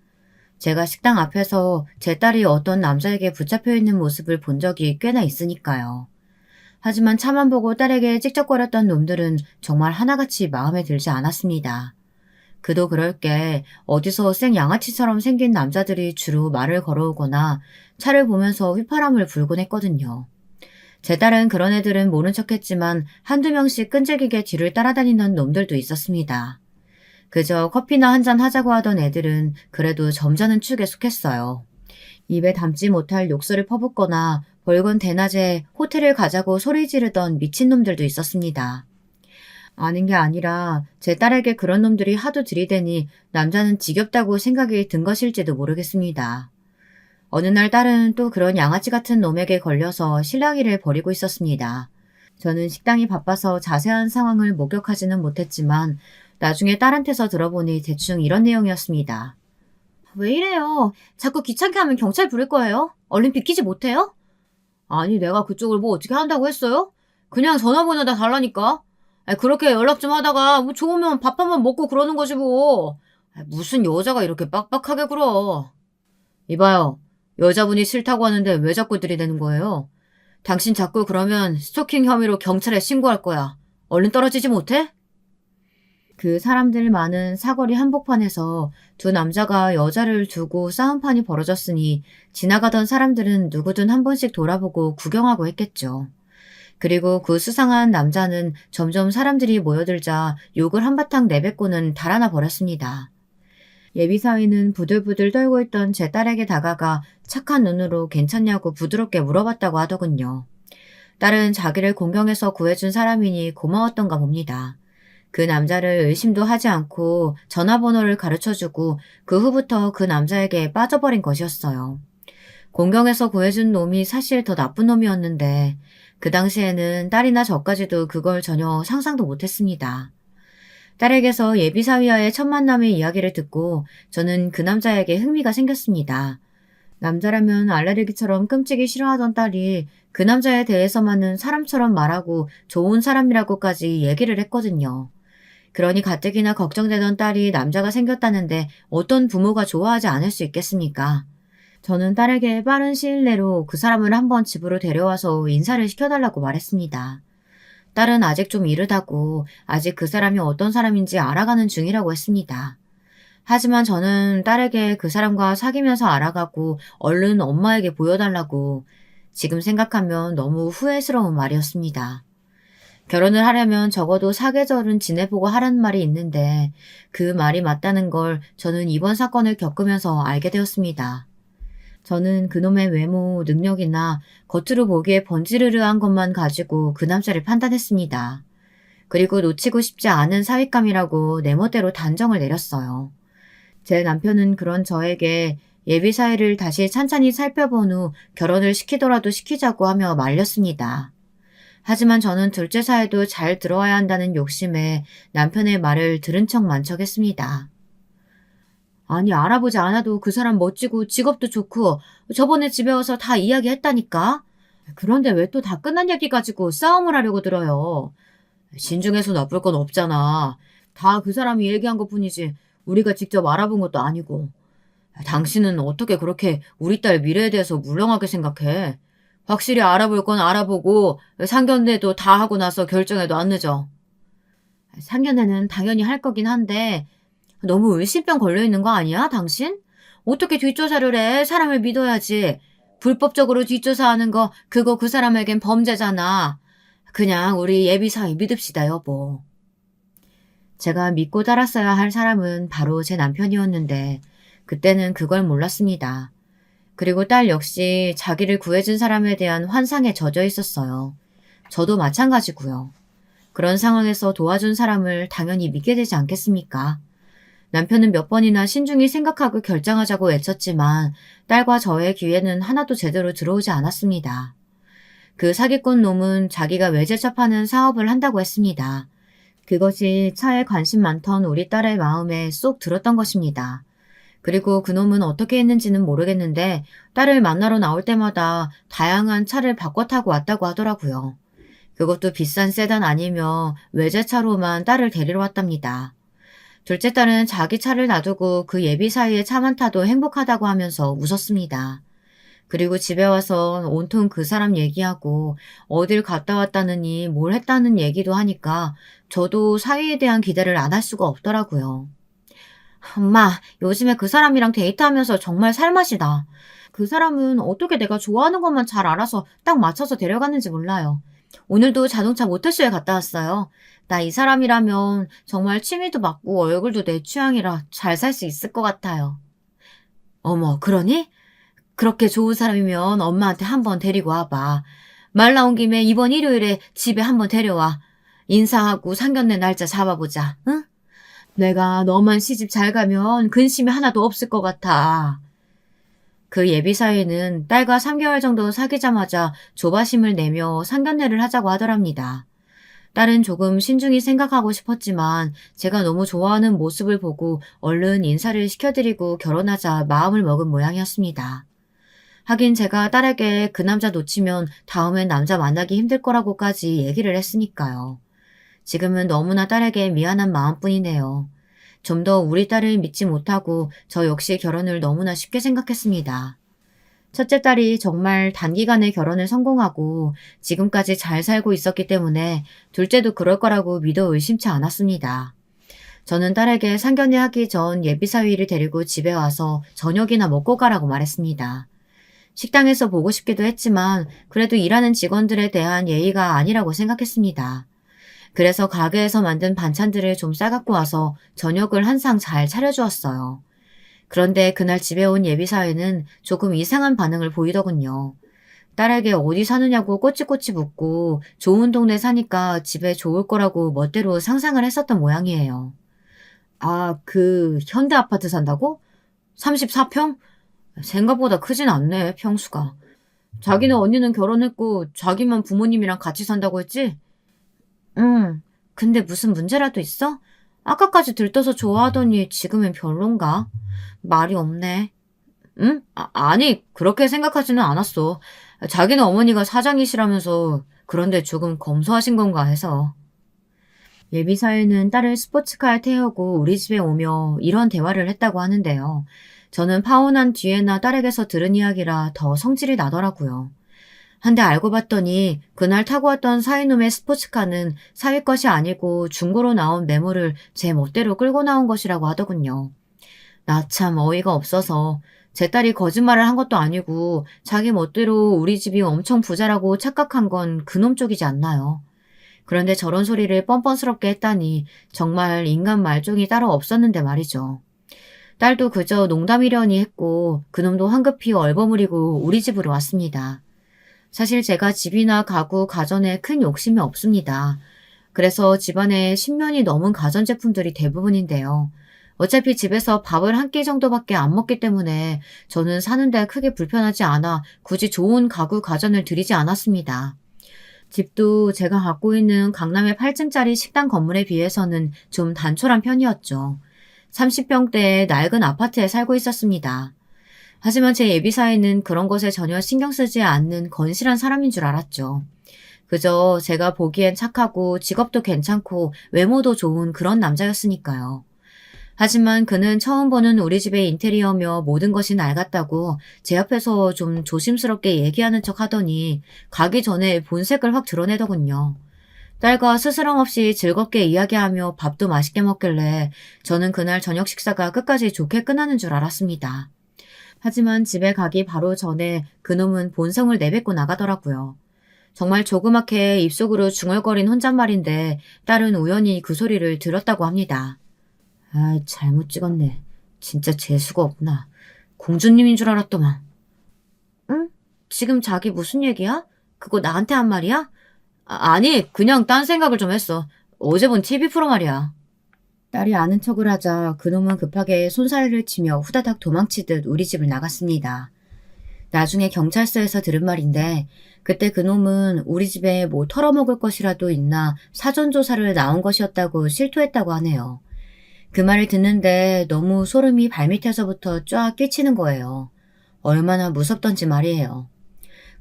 제가 식당 앞에서 제 딸이 어떤 남자에게 붙잡혀 있는 모습을 본 적이 꽤나 있으니까요. 하지만 차만 보고 딸에게 찍적거렸던 놈들은 정말 하나같이 마음에 들지 않았습니다. 그도 그럴 게 어디서 생 양아치처럼 생긴 남자들이 주로 말을 걸어오거나 차를 보면서 휘파람을 불곤 했거든요. 제 딸은 그런 애들은 모른 척했지만 한두 명씩 끈질기게 뒤를 따라다니는 놈들도 있었습니다. 그저 커피나 한잔 하자고 하던 애들은 그래도 점잖은 축에 속했어요. 입에 담지 못할 욕설을 퍼붓거나 벌건 대낮에 호텔을 가자고 소리 지르던 미친놈들도 있었습니다. 아는 게 아니라 제 딸에게 그런 놈들이 하도 들이대니 남자는 지겹다고 생각이 든 것일지도 모르겠습니다. 어느 날 딸은 또 그런 양아치 같은 놈에게 걸려서 실랑이를 벌이고 있었습니다. 저는 식당이 바빠서 자세한 상황을 목격하지는 못했지만 나중에 딸한테서 들어보니 대충 이런 내용이었습니다. 왜 이래요? 자꾸 귀찮게 하면 경찰 부를 거예요? 얼른 비키지 못해요? 아니 내가 그쪽을 뭐 어떻게 한다고 했어요? 그냥 전화번호 다 달라니까. 그렇게 연락 좀 하다가 뭐 좋으면 밥 한 번 먹고 그러는 거지 뭐. 무슨 여자가 이렇게 빡빡하게 굴어. 이봐요. 여자분이 싫다고 하는데 왜 자꾸 들이대는 거예요? 당신 자꾸 그러면 스토킹 혐의로 경찰에 신고할 거야. 얼른 떨어지지 못해? 그 사람들 많은 사거리 한복판에서 두 남자가 여자를 두고 싸움판이 벌어졌으니 지나가던 사람들은 누구든 한 번씩 돌아보고 구경하고 했겠죠. 그리고 그 수상한 남자는 점점 사람들이 모여들자 욕을 한바탕 내뱉고는 달아나 버렸습니다. 예비사위는 부들부들 떨고 있던 제 딸에게 다가가 착한 눈으로 괜찮냐고 부드럽게 물어봤다고 하더군요. 딸은 자기를 공경해서 구해준 사람이니 고마웠던가 봅니다. 그 남자를 의심도 하지 않고 전화번호를 가르쳐주고 그 후부터 그 남자에게 빠져버린 것이었어요. 공경해서 구해준 놈이 사실 더 나쁜 놈이었는데 그 당시에는 딸이나 저까지도 그걸 전혀 상상도 못했습니다. 딸에게서 예비사위와의 첫 만남의 이야기를 듣고 저는 그 남자에게 흥미가 생겼습니다. 남자라면 알레르기처럼 끔찍이 싫어하던 딸이 그 남자에 대해서만은 사람처럼 말하고 좋은 사람이라고까지 얘기를 했거든요. 그러니 가뜩이나 걱정되던 딸이 남자가 생겼다는데 어떤 부모가 좋아하지 않을 수 있겠습니까? 저는 딸에게 빠른 시일 내로 그 사람을 한번 집으로 데려와서 인사를 시켜달라고 말했습니다. 딸은 아직 좀 이르다고 아직 그 사람이 어떤 사람인지 알아가는 중이라고 했습니다. 하지만 저는 딸에게 그 사람과 사귀면서 알아가고 얼른 엄마에게 보여달라고 지금 생각하면 너무 후회스러운 말이었습니다. 결혼을 하려면 적어도 사계절은 지내보고 하라는 말이 있는데 그 말이 맞다는 걸 저는 이번 사건을 겪으면서 알게 되었습니다. 저는 그놈의 외모, 능력이나 겉으로 보기에 번지르르한 것만 가지고 그 남자를 판단했습니다. 그리고 놓치고 싶지 않은 사윗감이라고 내 멋대로 단정을 내렸어요. 제 남편은 그런 저에게 예비 사회를 다시 찬찬히 살펴본 후 결혼을 시키더라도 시키자고 하며 말렸습니다. 하지만 저는 둘째 사회도 잘 들어와야 한다는 욕심에 남편의 말을 들은 척 만척했습니다. 아니, 알아보지 않아도 그 사람 멋지고 직업도 좋고 저번에 집에 와서 다 이야기했다니까? 그런데 왜 또 다 끝난 얘기 가지고 싸움을 하려고 들어요? 신중해서 나쁠 건 없잖아. 다 그 사람이 얘기한 것뿐이지 우리가 직접 알아본 것도 아니고. 당신은 어떻게 그렇게 우리 딸 미래에 대해서 물렁하게 생각해? 확실히 알아볼 건 알아보고 상견례도 다 하고 나서 결정해도 안 늦어. 상견례는 당연히 할 거긴 한데 너무 의심병 걸려있는 거 아니야, 당신? 어떻게 뒷조사를 해? 사람을 믿어야지. 불법적으로 뒷조사하는 거 그거 그 사람에겐 범죄잖아. 그냥 우리 예비사위 믿읍시다, 여보. 제가 믿고 따랐어야 할 사람은 바로 제 남편이었는데 그때는 그걸 몰랐습니다. 그리고 딸 역시 자기를 구해준 사람에 대한 환상에 젖어 있었어요. 저도 마찬가지고요. 그런 상황에서 도와준 사람을 당연히 믿게 되지 않겠습니까? 남편은 몇 번이나 신중히 생각하고 결정하자고 외쳤지만 딸과 저의 귀에는 하나도 제대로 들어오지 않았습니다. 그 사기꾼 놈은 자기가 외제차파는 사업을 한다고 했습니다. 그것이 차에 관심 많던 우리 딸의 마음에 쏙 들었던 것입니다. 그리고 그놈은 어떻게 했는지는 모르겠는데 딸을 만나러 나올 때마다 다양한 차를 바꿔 타고 왔다고 하더라고요. 그것도 비싼 세단 아니며 외제차로만 딸을 데리러 왔답니다. 둘째 딸은 자기 차를 놔두고 그 예비 사이에 차만 타도 행복하다고 하면서 웃었습니다. 그리고 집에 와서 온통 그 사람 얘기하고 어딜 갔다 왔다느니 뭘 했다는 얘기도 하니까 저도 사위에 대한 기대를 안 할 수가 없더라고요. 엄마, 요즘에 그 사람이랑 데이트하면서 정말 살맛이다. 그 사람은 어떻게 내가 좋아하는 것만 잘 알아서 딱 맞춰서 데려갔는지 몰라요. 오늘도 자동차 모터쇼에 갔다 왔어요. 나 이 사람이라면 정말 취미도 맞고 얼굴도 내 취향이라 잘 살 수 있을 것 같아요. 어머, 그러니? 그렇게 좋은 사람이면 엄마한테 한번 데리고 와봐. 말 나온 김에 이번 일요일에 집에 한번 데려와. 인사하고 상견례 날짜 잡아보자, 응? 내가 너만 시집 잘 가면 근심이 하나도 없을 것 같아. 그 예비 사위는 딸과 3개월 정도 사귀자마자 조바심을 내며 상견례를 하자고 하더랍니다. 딸은 조금 신중히 생각하고 싶었지만 제가 너무 좋아하는 모습을 보고 얼른 인사를 시켜드리고 결혼하자 마음을 먹은 모양이었습니다. 하긴 제가 딸에게 그 남자 놓치면 다음엔 남자 만나기 힘들 거라고까지 얘기를 했으니까요. 지금은 너무나 딸에게 미안한 마음뿐이네요. 좀 더 우리 딸을 믿지 못하고 저 역시 결혼을 너무나 쉽게 생각했습니다. 첫째 딸이 정말 단기간에 결혼을 성공하고 지금까지 잘 살고 있었기 때문에 둘째도 그럴 거라고 믿어 의심치 않았습니다. 저는 딸에게 상견례 하기 전 예비사위를 데리고 집에 와서 저녁이나 먹고 가라고 말했습니다. 식당에서 보고 싶기도 했지만 그래도 일하는 직원들에 대한 예의가 아니라고 생각했습니다. 그래서 가게에서 만든 반찬들을 좀 싸갖고 와서 저녁을 한 상 잘 차려주었어요. 그런데 그날 집에 온 예비사회는 조금 이상한 반응을 보이더군요. 딸에게 어디 사느냐고 꼬치꼬치 묻고 좋은 동네 사니까 집에 좋을 거라고 멋대로 상상을 했었던 모양이에요. 아, 그 현대 아파트 산다고? 34평? 생각보다 크진 않네, 평수가. 자기네 언니는 결혼했고 자기만 부모님이랑 같이 산다고 했지? 응. 근데 무슨 문제라도 있어? 아까까지 들떠서 좋아하더니 지금은 별론가? 말이 없네. 응? 아니, 그렇게 생각하지는 않았어. 자기네 어머니가 사장이시라면서 그런데 조금 검소하신 건가 해서. 예비사회는 딸을 스포츠카에 태우고 우리 집에 오며 이런 대화를 했다고 하는데요. 저는 파혼한 뒤에나 딸에게서 들은 이야기라 더 성질이 나더라고요. 한데 알고 봤더니 그날 타고 왔던 사위놈의 스포츠카는 사위 것이 아니고 중고로 나온 매물을 제 멋대로 끌고 나온 것이라고 하더군요. 나 참 어이가 없어서 제 딸이 거짓말을 한 것도 아니고 자기 멋대로 우리 집이 엄청 부자라고 착각한 건 그놈 쪽이지 않나요? 그런데 저런 소리를 뻔뻔스럽게 했다니 정말 인간 말종이 따로 없었는데 말이죠. 딸도 그저 농담이려니 했고 그놈도 황급히 얼버무리고 우리 집으로 왔습니다. 사실 제가 집이나 가구, 가전에 큰 욕심이 없습니다. 그래서 집안에 10년이 넘은 가전제품들이 대부분인데요. 어차피 집에서 밥을 한 끼 정도밖에 안 먹기 때문에 저는 사는데 크게 불편하지 않아 굳이 좋은 가구 가전을 들이지 않았습니다. 집도 제가 갖고 있는 강남의 8층짜리 식당 건물에 비해서는 좀 단촐한 편이었죠. 30평대의 낡은 아파트에 살고 있었습니다. 하지만 제 예비사에는 그런 것에 전혀 신경 쓰지 않는 건실한 사람인 줄 알았죠. 그저 제가 보기엔 착하고 직업도 괜찮고 외모도 좋은 그런 남자였으니까요. 하지만 그는 처음 보는 우리 집의 인테리어며 모든 것이 낡았다고 제 앞에서 좀 조심스럽게 얘기하는 척 하더니 가기 전에 본색을 확 드러내더군요. 딸과 스스럼 없이 즐겁게 이야기하며 밥도 맛있게 먹길래 저는 그날 저녁 식사가 끝까지 좋게 끝나는 줄 알았습니다. 하지만 집에 가기 바로 전에 그놈은 본성을 내뱉고 나가더라고요. 정말 조그맣게 입속으로 중얼거린 혼잣말인데 딸은 우연히 그 소리를 들었다고 합니다. 아, 잘못 찍었네. 진짜 재수가 없구나. 공주님인 줄 알았더만. 응? 지금 자기 무슨 얘기야? 그거 나한테 한 말이야? 아니, 그냥 딴 생각을 좀 했어. 어제 본 TV 프로 말이야. 딸이 아는 척을 하자 그놈은 급하게 손살을 치며 후다닥 도망치듯 우리 집을 나갔습니다. 나중에 경찰서에서 들은 말인데 그때 그놈은 우리 집에 뭐 털어먹을 것이라도 있나 사전조사를 나온 것이었다고 실토했다고 하네요. 그 말을 듣는데 너무 소름이 발밑에서부터 쫙 끼치는 거예요. 얼마나 무섭던지 말이에요.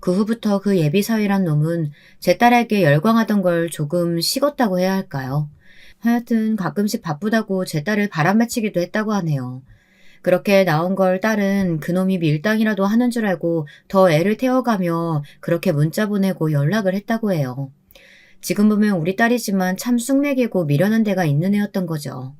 그 후부터 그 예비사위란 놈은 제 딸에게 열광하던 걸 조금 식었다고 해야 할까요? 하여튼 가끔씩 바쁘다고 제 딸을 바람맺히기도 했다고 하네요. 그렇게 나온 걸 딸은 그놈이 밀당이라도 하는 줄 알고 더 애를 태워가며 그렇게 문자 보내고 연락을 했다고 해요. 지금 보면 우리 딸이지만 참 쑥맥이고 미련한 데가 있는 애였던 거죠.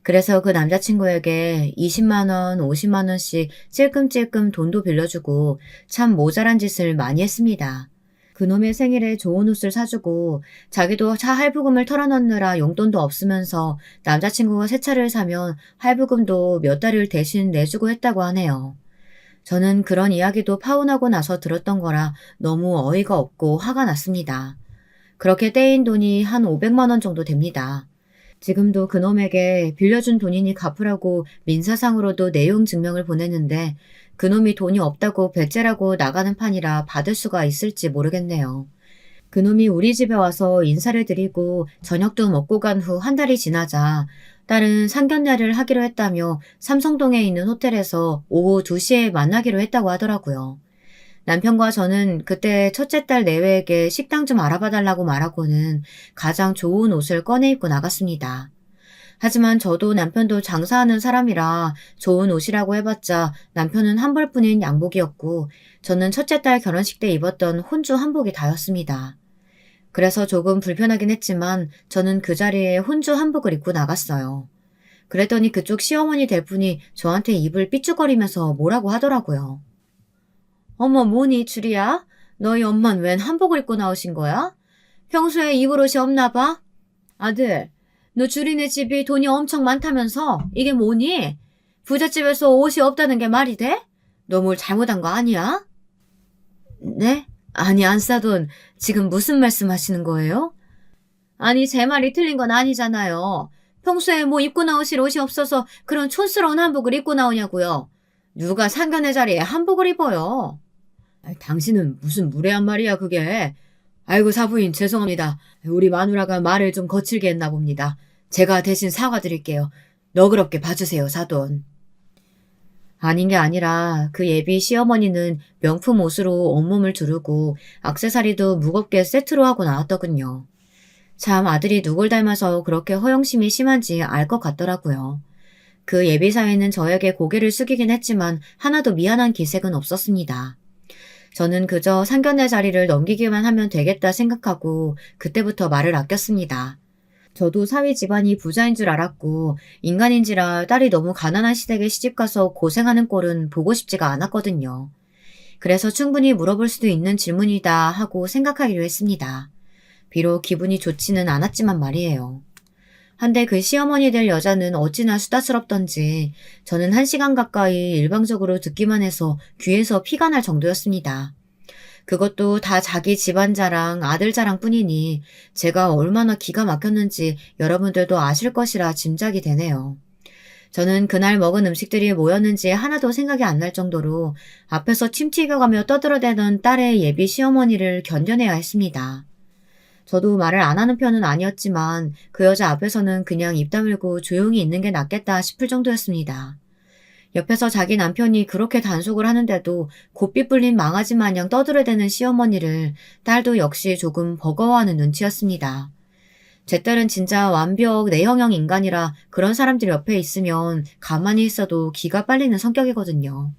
그래서 그 남자친구에게 20만 원, 50만 원씩 찔끔찔끔 돈도 빌려주고 참 모자란 짓을 많이 했습니다. 그놈의 생일에 좋은 옷을 사주고 자기도 차 할부금을 털어넣느라 용돈도 없으면서 남자친구가 새 차를 사면 할부금도 몇 달을 대신 내주고 했다고 하네요. 저는 그런 이야기도 파혼하고 나서 들었던 거라 너무 어이가 없고 화가 났습니다. 그렇게 떼인 돈이 한 500만 원 정도 됩니다. 지금도 그놈에게 빌려준 돈이니 갚으라고 민사상으로도 내용 증명을 보냈는데 그놈이 돈이 없다고 배째라고 나가는 판이라 받을 수가 있을지 모르겠네요. 그놈이 우리 집에 와서 인사를 드리고 저녁도 먹고 간 후 한 달이 지나자 딸은 상견례를 하기로 했다며 삼성동에 있는 호텔에서 오후 2시에 만나기로 했다고 하더라고요. 남편과 저는 그때 첫째 딸 내외에게 식당 좀 알아봐 달라고 말하고는 가장 좋은 옷을 꺼내 입고 나갔습니다. 하지만 저도 남편도 장사하는 사람이라 좋은 옷이라고 해봤자 남편은 한 벌뿐인 양복이었고 저는 첫째 딸 결혼식 때 입었던 혼주 한복이 다였습니다. 그래서 조금 불편하긴 했지만 저는 그 자리에 혼주 한복을 입고 나갔어요. 그랬더니 그쪽 시어머니 될 분이 저한테 입을 삐죽거리면서 뭐라고 하더라고요. 어머, 뭐니, 주리야? 너희 엄만 웬 한복을 입고 나오신 거야? 평소에 입을 옷이 없나 봐? 아들, 너 주리네 집이 돈이 엄청 많다면서 이게 뭐니? 부잣집에서 옷이 없다는 게 말이 돼? 너 뭘 잘못한 거 아니야? 네? 아니, 안 싸돈 지금 무슨 말씀 하시는 거예요? 아니, 제 말이 틀린 건 아니잖아요. 평소에 뭐 입고 나오실 옷이 없어서 그런 촌스러운 한복을 입고 나오냐고요. 누가 상견례 자리에 한복을 입어요? 당신은 무슨 무례한 말이야 그게. 아이고 사부인 죄송합니다. 우리 마누라가 말을 좀 거칠게 했나 봅니다. 제가 대신 사과드릴게요. 너그럽게 봐주세요 사돈. 아닌 게 아니라 그 예비 시어머니는 명품 옷으로 온몸을 두르고 액세서리도 무겁게 세트로 하고 나왔더군요. 참 아들이 누굴 닮아서 그렇게 허영심이 심한지 알 것 같더라고요. 그 예비사회는 저에게 고개를 숙이긴 했지만 하나도 미안한 기색은 없었습니다. 저는 그저 상견례 자리를 넘기기만 하면 되겠다 생각하고 그때부터 말을 아꼈습니다. 저도 사위 집안이 부자인 줄 알았고 인간인지라 딸이 너무 가난한 시댁에 시집가서 고생하는 꼴은 보고 싶지가 않았거든요. 그래서 충분히 물어볼 수도 있는 질문이다 하고 생각하기로 했습니다. 비록 기분이 좋지는 않았지만 말이에요. 한데 그 시어머니 될 여자는 어찌나 수다스럽던지 저는 1시간 가까이 일방적으로 듣기만 해서 귀에서 피가 날 정도였습니다. 그것도 다 자기 집안 자랑, 아들 자랑 뿐이니 제가 얼마나 기가 막혔는지 여러분들도 아실 것이라 짐작이 되네요. 저는 그날 먹은 음식들이 뭐였는지 하나도 생각이 안 날 정도로 앞에서 침 튀겨가며 떠들어대던 딸의 예비 시어머니를 견뎌내야 했습니다. 저도 말을 안 하는 편은 아니었지만 그 여자 앞에서는 그냥 입 다물고 조용히 있는 게 낫겠다 싶을 정도였습니다. 옆에서 자기 남편이 그렇게 단속을 하는데도 고삐 뿔린 망아지 마냥 떠들어대는 시어머니를 딸도 역시 조금 버거워하는 눈치였습니다. 제 딸은 진짜 완벽 내형형 인간이라 그런 사람들 옆에 있으면 가만히 있어도 기가 빨리는 성격이거든요.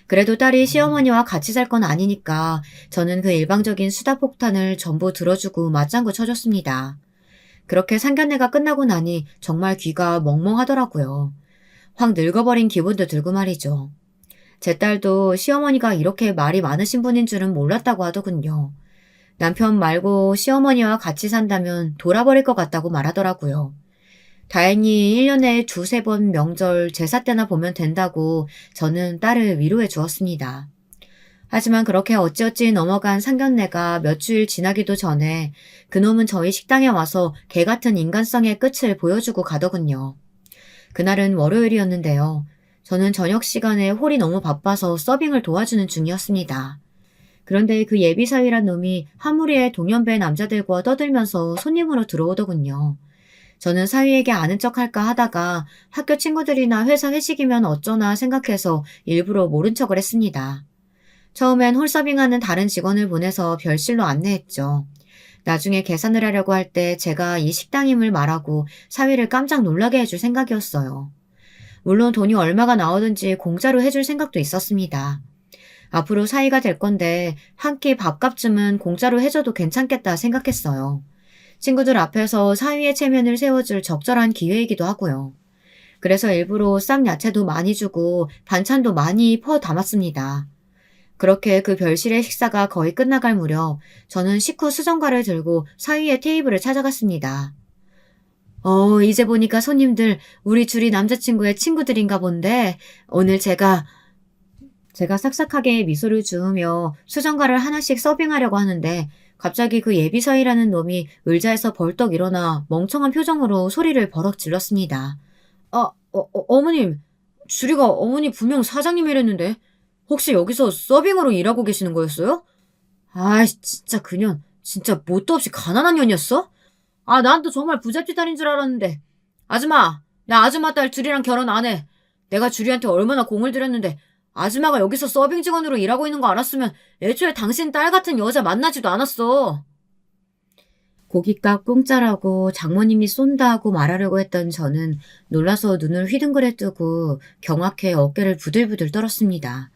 그래도 딸이 시어머니와 같이 살 건 아니니까 저는 그 일방적인 수다폭탄을 전부 들어주고 맞장구 쳐줬습니다. 그렇게 상견례가 끝나고 나니 정말 귀가 멍멍하더라고요. 확 늙어버린 기분도 들고 말이죠. 제 딸도 시어머니가 이렇게 말이 많으신 분인 줄은 몰랐다고 하더군요. 남편 말고 시어머니와 같이 산다면 돌아버릴 것 같다고 말하더라고요. 다행히 1년에 두세 번 명절 제사 때나 보면 된다고 저는 딸을 위로해 주었습니다. 하지만 그렇게 어찌어찌 넘어간 상견례가 몇 주일 지나기도 전에 그놈은 저희 식당에 와서 개 같은 인간성의 끝을 보여주고 가더군요. 그날은 월요일이었는데요. 저는 저녁 시간에 홀이 너무 바빠서 서빙을 도와주는 중이었습니다. 그런데 그 예비사위란 놈이 한 무리의 동년배 남자들과 떠들면서 손님으로 들어오더군요. 저는 사위에게 아는 척할까 하다가 학교 친구들이나 회사 회식이면 어쩌나 생각해서 일부러 모른 척을 했습니다. 처음엔 홀서빙하는 다른 직원을 보내서 별실로 안내했죠. 나중에 계산을 하려고 할 때 제가 이 식당임을 말하고 사위를 깜짝 놀라게 해줄 생각이었어요. 물론 돈이 얼마가 나오든지 공짜로 해줄 생각도 있었습니다. 앞으로 사위가 될 건데 한 끼 밥값쯤은 공짜로 해줘도 괜찮겠다 생각했어요. 친구들 앞에서 사위의 체면을 세워줄 적절한 기회이기도 하고요. 그래서 일부러 쌈야채도 많이 주고 반찬도 많이 퍼 담았습니다. 그렇게 그 별실의 식사가 거의 끝나갈 무렵 저는 식후 수정과를 들고 사위의 테이블을 찾아갔습니다. 이제 보니까 손님들 우리 줄이 남자친구의 친구들인가 본데 오늘 제가 싹싹하게 미소를 지으며 수정과를 하나씩 서빙하려고 하는데 갑자기 그 예비사위라는 놈이 의자에서 벌떡 일어나 멍청한 표정으로 소리를 버럭 질렀습니다. 어머님, 주리가 어머니 분명 사장님이랬는데 혹시 여기서 서빙으로 일하고 계시는 거였어요? 진짜 그년 진짜 뭣도 없이 가난한 년이었어? 난 또 정말 부잣집 딸인 줄 알았는데. 아줌마, 나 아줌마 딸 주리랑 결혼 안 해. 내가 주리한테 얼마나 공을 들였는데 아줌마가 여기서 서빙 직원으로 일하고 있는 거 알았으면 애초에 당신 딸 같은 여자 만나지도 않았어. 고깃값 공짜라고 장모님이 쏜다고 말하려고 했던 저는 놀라서 눈을 휘둥그레 뜨고 경악해 어깨를 부들부들 떨었습니다.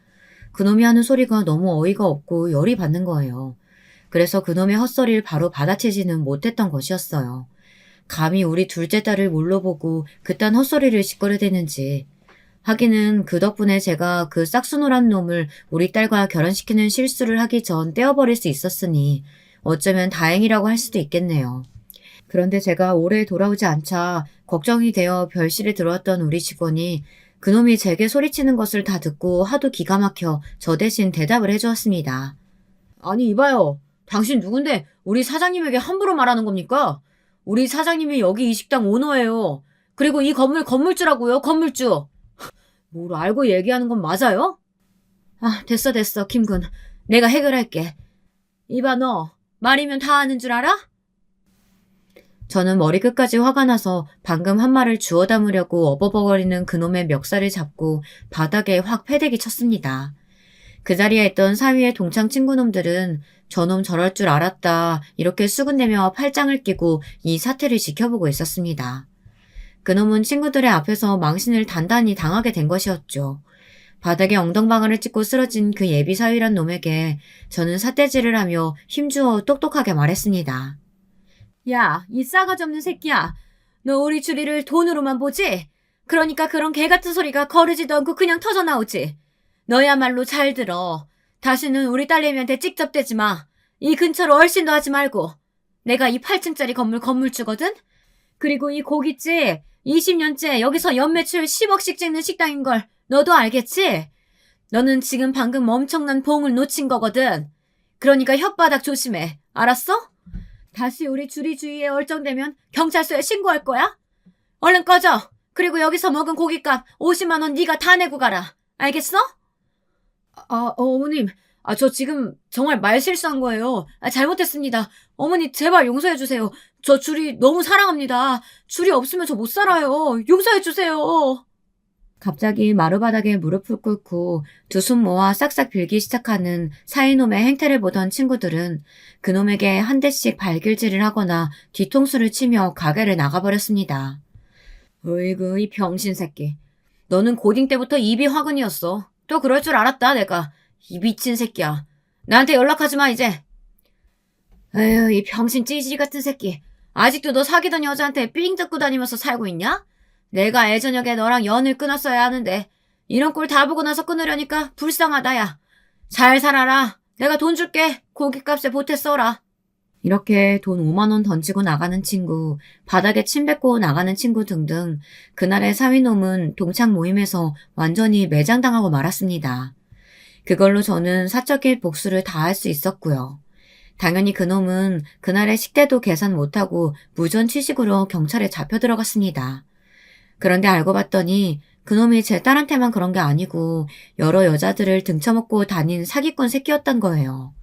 그놈이 하는 소리가 너무 어이가 없고 열이 받는 거예요. 그래서 그놈의 헛소리를 바로 받아치지는 못했던 것이었어요. 감히 우리 둘째 딸을 뭘로 보고 그딴 헛소리를 짓거려대는지. 하기는 그 덕분에 제가 그 싹수노란 놈을 우리 딸과 결혼시키는 실수를 하기 전 떼어버릴 수 있었으니 어쩌면 다행이라고 할 수도 있겠네요. 그런데 제가 오래 돌아오지 않자 걱정이 되어 별실에 들어왔던 우리 직원이 그놈이 제게 소리치는 것을 다 듣고 하도 기가 막혀 저 대신 대답을 해주었습니다. 아니 이봐요. 당신 누군데 우리 사장님에게 함부로 말하는 겁니까? 우리 사장님이 여기 이 식당 오너예요. 그리고 이 건물 건물주라고요. 건물주. 뭘 알고 얘기하는 건 맞아요? 됐어 김군. 내가 해결할게. 이봐 너 말이면 다 아는 줄 알아? 저는 머리끝까지 화가 나서 방금 한 말을 주워 담으려고 어버버거리는 그놈의 멱살을 잡고 바닥에 확 패대기 쳤습니다. 그 자리에 있던 사위의 동창 친구놈들은 저놈 저럴 줄 알았다 이렇게 수군대며 팔짱을 끼고 이 사태를 지켜보고 있었습니다. 그놈은 친구들의 앞에서 망신을 단단히 당하게 된 것이었죠. 바닥에 엉덩방아를 찍고 쓰러진 그 예비사위란 놈에게 저는 삿대질을 하며 힘주어 똑똑하게 말했습니다. 야, 이 싸가지 없는 새끼야. 너 우리 주리를 돈으로만 보지? 그러니까 그런 개같은 소리가 거르지도 않고 그냥 터져나오지. 너야말로 잘 들어. 다시는 우리 딸내미한테 찍접대지 마. 이 근처로 얼씬도 하지 말고. 내가 이 8층짜리 건물 건물주거든? 그리고 이 고깃집 20년째 여기서 연매출 10억씩 찍는 식당인 걸 너도 알겠지? 너는 지금 방금 엄청난 봉을 놓친 거거든. 그러니까 혓바닥 조심해. 알았어? 다시 우리 주리 주위에 얼쩡대면 경찰서에 신고할 거야? 얼른 꺼져. 그리고 여기서 먹은 고깃값 50만 원 네가 다 내고 가라. 알겠어? 어머님. 저 지금 정말 말실수한 거예요. 잘못했습니다. 어머니 제발 용서해 주세요. 저 주리 너무 사랑합니다. 주리 없으면 저 못 살아요. 용서해 주세요. 갑자기 마루바닥에 무릎을 꿇고 두 손 모아 싹싹 빌기 시작하는 사이놈의 행태를 보던 친구들은 그놈에게 한 대씩 발길질을 하거나 뒤통수를 치며 가게를 나가버렸습니다. 으이구, 이 병신 새끼. 너는 고딩 때부터 입이 화근이었어. 또 그럴 줄 알았다, 내가. 이 미친 새끼야. 나한테 연락하지 마, 이제. 에휴, 이 병신 찌질이 같은 새끼. 아직도 너 사귀던 여자한테 삥 뜯고 다니면서 살고 있냐? 내가 예저녁에 너랑 연을 끊었어야 하는데 이런 꼴 다 보고 나서 끊으려니까 불쌍하다, 야. 잘 살아라. 내가 돈 줄게. 고깃값에 보태 써라. 이렇게 돈 5만 원 던지고 나가는 친구, 바닥에 침 뱉고 나가는 친구 등등 그날의 사위놈은 동창 모임에서 완전히 매장당하고 말았습니다. 그걸로 저는 사적인 복수를 다할 수 있었고요. 당연히 그놈은 그날의 식대도 계산 못하고 무전 취식으로 경찰에 잡혀 들어갔습니다. 그런데 알고 봤더니 그놈이 제 딸한테만 그런 게 아니고 여러 여자들을 등쳐먹고 다닌 사기꾼 새끼였단 거예요.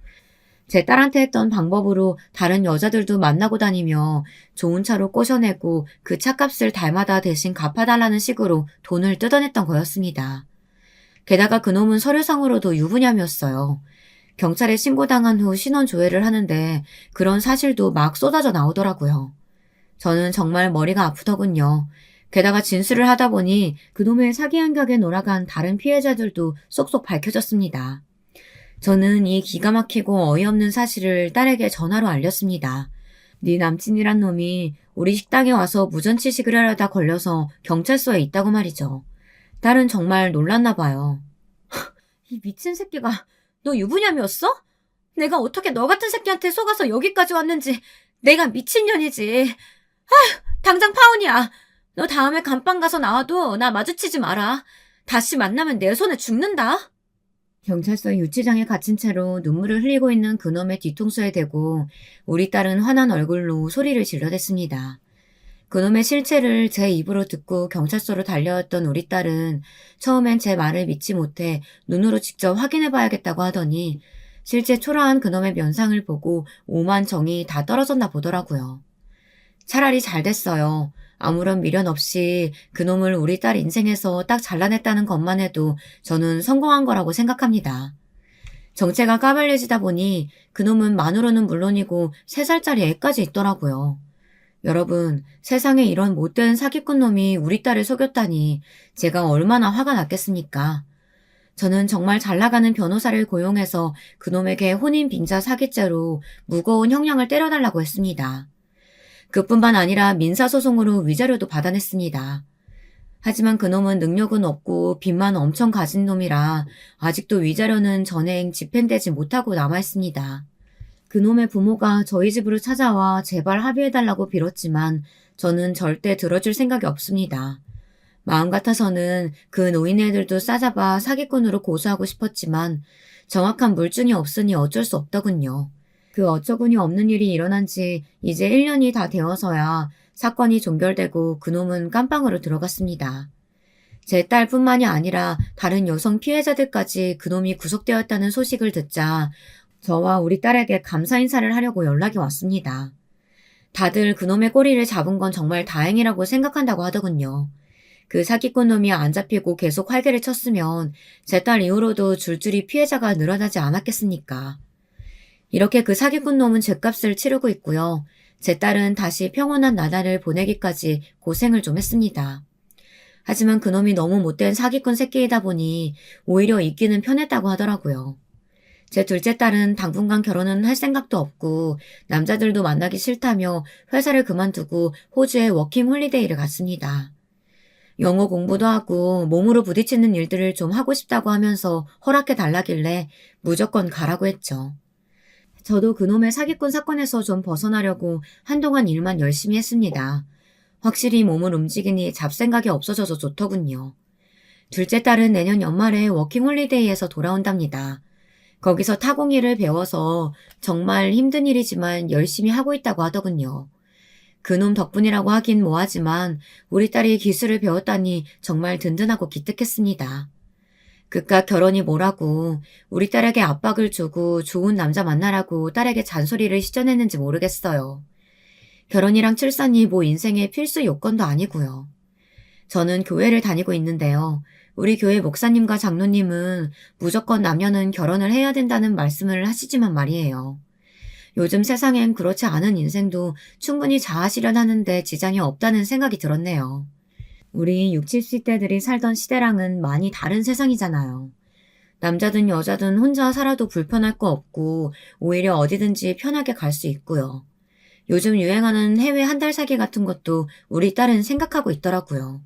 제 딸한테 했던 방법으로 다른 여자들도 만나고 다니며 좋은 차로 꼬셔내고 그 차값을 달마다 대신 갚아달라는 식으로 돈을 뜯어냈던 거였습니다. 게다가 그놈은 서류상으로도 유부남이었어요. 경찰에 신고당한 후 신원조회를 하는데 그런 사실도 막 쏟아져 나오더라고요. 저는 정말 머리가 아프더군요. 게다가 진술을 하다 보니 그놈의 사기 한각에 놀아간 다른 피해자들도 쏙쏙 밝혀졌습니다. 저는 이 기가 막히고 어이없는 사실을 딸에게 전화로 알렸습니다. 네 남친이란 놈이 우리 식당에 와서 무전취식을 하려다 걸려서 경찰서에 있다고 말이죠. 딸은 정말 놀랐나 봐요. 이 미친 새끼가 너 유부남이었어? 내가 어떻게 너 같은 새끼한테 속아서 여기까지 왔는지 내가 미친년이지. 아휴, 당장 파혼이야. 너 다음에 감방 가서 나와도 나 마주치지 마라. 다시 만나면 내 손에 죽는다. 경찰서 유치장에 갇힌 채로 눈물을 흘리고 있는 그놈의 뒤통수에 대고 우리 딸은 화난 얼굴로 소리를 질러댔습니다. 그놈의 실체를 제 입으로 듣고 경찰서로 달려왔던 우리 딸은 처음엔 제 말을 믿지 못해 눈으로 직접 확인해봐야겠다고 하더니 실제 초라한 그놈의 면상을 보고 오만 정이 다 떨어졌나 보더라고요. 차라리 잘 됐어요. 아무런 미련 없이 그놈을 우리 딸 인생에서 딱 잘라냈다는 것만 해도 저는 성공한 거라고 생각합니다. 정체가 까발려지다 보니 그놈은 만으로는 물론이고 3살짜리 애까지 있더라고요. 여러분, 세상에 이런 못된 사기꾼 놈이 우리 딸을 속였다니 제가 얼마나 화가 났겠습니까? 저는 정말 잘나가는 변호사를 고용해서 그놈에게 혼인 빙자 사기죄로 무거운 형량을 때려달라고 했습니다. 그뿐만 아니라 민사소송으로 위자료도 받아냈습니다. 하지만 그놈은 능력은 없고 빚만 엄청 가진 놈이라 아직도 위자료는 전행 집행되지 못하고 남아있습니다. 그놈의 부모가 저희 집으로 찾아와 제발 합의해달라고 빌었지만 저는 절대 들어줄 생각이 없습니다. 마음 같아서는 그 노인네들도 싸잡아 사기꾼으로 고소하고 싶었지만 정확한 물증이 없으니 어쩔 수 없더군요. 그 어처구니 없는 일이 일어난 지 이제 1년이 다 되어서야 사건이 종결되고 그놈은 깜빵으로 들어갔습니다. 제 딸뿐만이 아니라 다른 여성 피해자들까지 그놈이 구속되었다는 소식을 듣자 저와 우리 딸에게 감사 인사를 하려고 연락이 왔습니다. 다들 그놈의 꼬리를 잡은 건 정말 다행이라고 생각한다고 하더군요. 그 사기꾼 놈이 안 잡히고 계속 활개를 쳤으면 제 딸 이후로도 줄줄이 피해자가 늘어나지 않았겠습니까? 이렇게 그 사기꾼 놈은 죗값을 치르고 있고요. 제 딸은 다시 평온한 나날을 보내기까지 고생을 좀 했습니다. 하지만 그놈이 너무 못된 사기꾼 새끼이다 보니 오히려 있기는 편했다고 하더라고요. 제 둘째 딸은 당분간 결혼은 할 생각도 없고 남자들도 만나기 싫다며 회사를 그만두고 호주에 워킹 홀리데이를 갔습니다. 영어 공부도 하고 몸으로 부딪히는 일들을 좀 하고 싶다고 하면서 허락해 달라길래 무조건 가라고 했죠. 저도 그놈의 사기꾼 사건에서 좀 벗어나려고 한동안 일만 열심히 했습니다. 확실히 몸을 움직이니 잡생각이 없어져서 좋더군요. 둘째 딸은 내년 연말에 워킹홀리데이에서 돌아온답니다. 거기서 타공일을 배워서 정말 힘든 일이지만 열심히 하고 있다고 하더군요. 그놈 덕분이라고 하긴 뭐하지만 우리 딸이 기술을 배웠다니 정말 든든하고 기특했습니다. 그깟 결혼이 뭐라고 우리 딸에게 압박을 주고 좋은 남자 만나라고 딸에게 잔소리를 시전했는지 모르겠어요. 결혼이랑 출산이 뭐 인생의 필수 요건도 아니고요. 저는 교회를 다니고 있는데요. 우리 교회 목사님과 장로님은 무조건 남녀는 결혼을 해야 된다는 말씀을 하시지만 말이에요. 요즘 세상엔 그렇지 않은 인생도 충분히 자아실현하는데 지장이 없다는 생각이 들었네요. 우리 60, 70대들이 살던 시대랑은 많이 다른 세상이잖아요. 남자든 여자든 혼자 살아도 불편할 거 없고 오히려 어디든지 편하게 갈 수 있고요. 요즘 유행하는 해외 한 달 살기 같은 것도 우리 딸은 생각하고 있더라고요.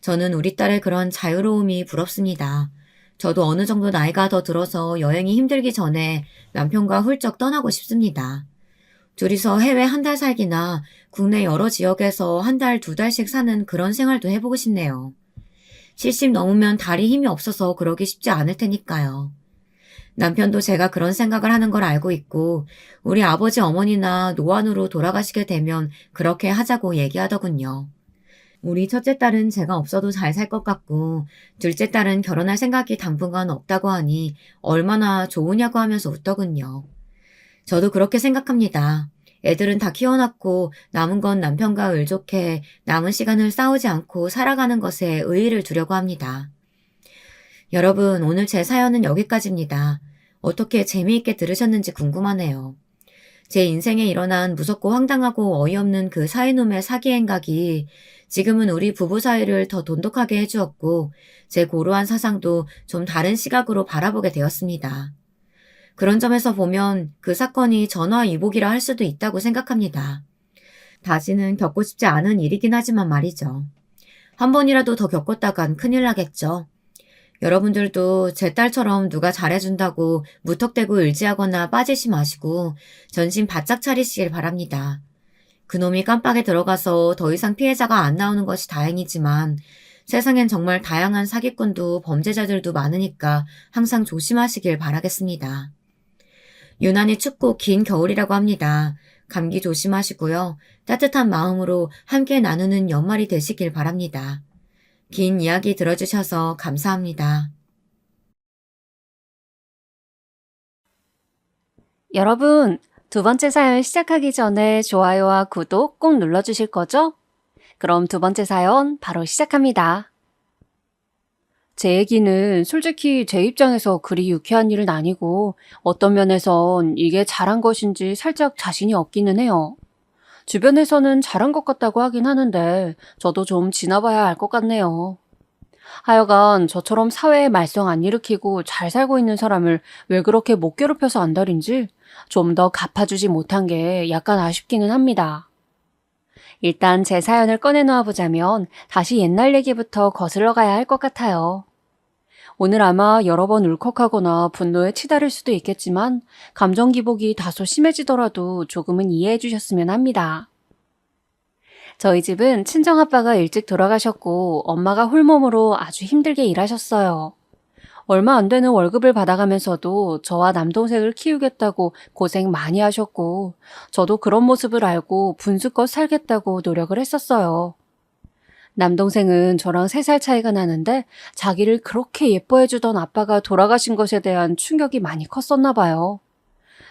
저는 우리 딸의 그런 자유로움이 부럽습니다. 저도 어느 정도 나이가 더 들어서 여행이 힘들기 전에 남편과 훌쩍 떠나고 싶습니다. 둘이서 해외 한 달 살기나 국내 여러 지역에서 한 달, 두 달씩 사는 그런 생활도 해보고 싶네요. 70 넘으면 다리 힘이 없어서 그러기 쉽지 않을 테니까요. 남편도 제가 그런 생각을 하는 걸 알고 있고 우리 아버지 어머니나 노안으로 돌아가시게 되면 그렇게 하자고 얘기하더군요. 우리 첫째 딸은 제가 없어도 잘 살 것 같고 둘째 딸은 결혼할 생각이 당분간 없다고 하니 얼마나 좋으냐고 하면서 웃더군요. 저도 그렇게 생각합니다. 애들은 다 키워놨고 남은 건 남편과 을좋게 남은 시간을 싸우지 않고 살아가는 것에 의의를 두려고 합니다. 여러분, 오늘 제 사연은 여기까지입니다. 어떻게 재미있게 들으셨는지 궁금하네요. 제 인생에 일어난 무섭고 황당하고 어이없는 그 사이놈의 사기 행각이 지금은 우리 부부 사이를 더 돈독하게 해주었고 제 고루한 사상도 좀 다른 시각으로 바라보게 되었습니다. 그런 점에서 보면 그 사건이 전화위복이라 할 수도 있다고 생각합니다. 다시는 겪고 싶지 않은 일이긴 하지만 말이죠. 한 번이라도 더 겪었다간 큰일 나겠죠. 여러분들도 제 딸처럼 누가 잘해준다고 무턱대고 의지하거나 빠지지 마시고 전신 바짝 차리시길 바랍니다. 그놈이 깜빡에 들어가서 더 이상 피해자가 안 나오는 것이 다행이지만 세상엔 정말 다양한 사기꾼도 범죄자들도 많으니까 항상 조심하시길 바라겠습니다. 유난히 춥고 긴 겨울이라고 합니다. 감기 조심하시고요. 따뜻한 마음으로 함께 나누는 연말이 되시길 바랍니다. 긴 이야기 들어주셔서 감사합니다. 여러분, 두 번째 사연 시작하기 전에 좋아요와 구독 꼭 눌러주실 거죠? 그럼 두 번째 사연 바로 시작합니다. 제 얘기는 솔직히 제 입장에서 그리 유쾌한 일은 아니고 어떤 면에선 이게 잘한 것인지 살짝 자신이 없기는 해요. 주변에서는 잘한 것 같다고 하긴 하는데 저도 좀 지나봐야 알 것 같네요. 하여간 저처럼 사회에 말썽 안 일으키고 잘 살고 있는 사람을 왜 그렇게 못 괴롭혀서 안달인지 좀 더 갚아주지 못한 게 약간 아쉽기는 합니다. 일단 제 사연을 꺼내놓아 보자면 다시 옛날 얘기부터 거슬러 가야 할 것 같아요. 오늘 아마 여러 번 울컥하거나 분노에 치달을 수도 있겠지만 감정 기복이 다소 심해지더라도 조금은 이해해 주셨으면 합니다. 저희 집은 친정아빠가 일찍 돌아가셨고 엄마가 홀몸으로 아주 힘들게 일하셨어요. 얼마 안 되는 월급을 받아가면서도 저와 남동생을 키우겠다고 고생 많이 하셨고 저도 그런 모습을 알고 분수껏 살겠다고 노력을 했었어요. 남동생은 저랑 3살 차이가 나는데 자기를 그렇게 예뻐해주던 아빠가 돌아가신 것에 대한 충격이 많이 컸었나 봐요.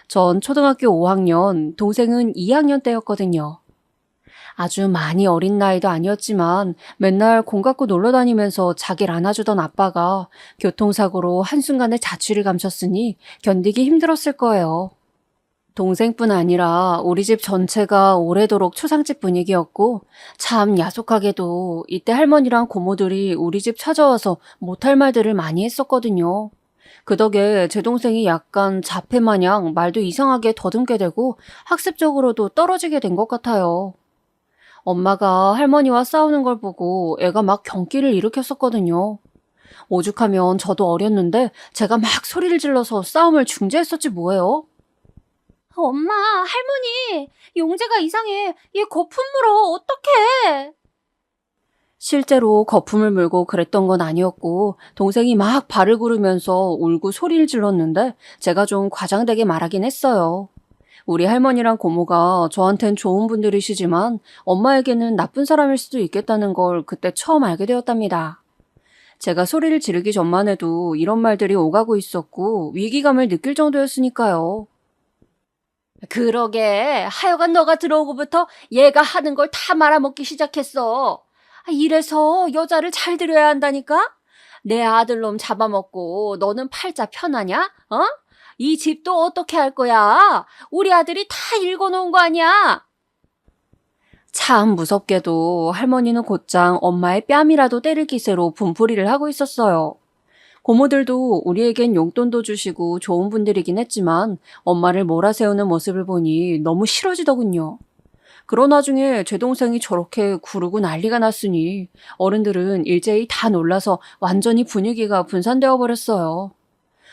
전 초등학교 5학년, 동생은 2학년 때였거든요. 아주 많이 어린 나이도 아니었지만 맨날 공 갖고 놀러 다니면서 자기를 안아주던 아빠가 교통사고로 한순간에 자취를 감췄으니 견디기 힘들었을 거예요. 동생뿐 아니라 우리 집 전체가 오래도록 초상집 분위기였고 참 야속하게도 이때 할머니랑 고모들이 우리 집 찾아와서 못할 말들을 많이 했었거든요. 그 덕에 제 동생이 약간 자폐마냥 말도 이상하게 더듬게 되고 학습적으로도 떨어지게 된 것 같아요. 엄마가 할머니와 싸우는 걸 보고 애가 막 경기를 일으켰었거든요. 오죽하면 저도 어렸는데 제가 막 소리를 질러서 싸움을 중재했었지 뭐예요. 엄마, 할머니, 용재가 이상해. 얘 거품 물어. 어떡해. 실제로 거품을 물고 그랬던 건 아니었고 동생이 막 발을 구르면서 울고 소리를 질렀는데 제가 좀 과장되게 말하긴 했어요. 우리 할머니랑 고모가 저한텐 좋은 분들이시지만 엄마에게는 나쁜 사람일 수도 있겠다는 걸 그때 처음 알게 되었답니다. 제가 소리를 지르기 전만 해도 이런 말들이 오가고 있었고 위기감을 느낄 정도였으니까요. 그러게 하여간 너가 들어오고부터 얘가 하는 걸 다 말아먹기 시작했어. 이래서 여자를 잘 들여야 한다니까? 내 아들놈 잡아먹고 너는 팔자 편하냐? 어? 이 집도 어떻게 할 거야? 우리 아들이 다 읽어놓은 거 아니야? 참 무섭게도 할머니는 곧장 엄마의 뺨이라도 때릴 기세로 분풀이를 하고 있었어요. 고모들도 우리에겐 용돈도 주시고 좋은 분들이긴 했지만 엄마를 몰아세우는 모습을 보니 너무 싫어지더군요. 그런 와중에 제 동생이 저렇게 구르고 난리가 났으니 어른들은 일제히 다 놀라서 완전히 분위기가 분산되어 버렸어요.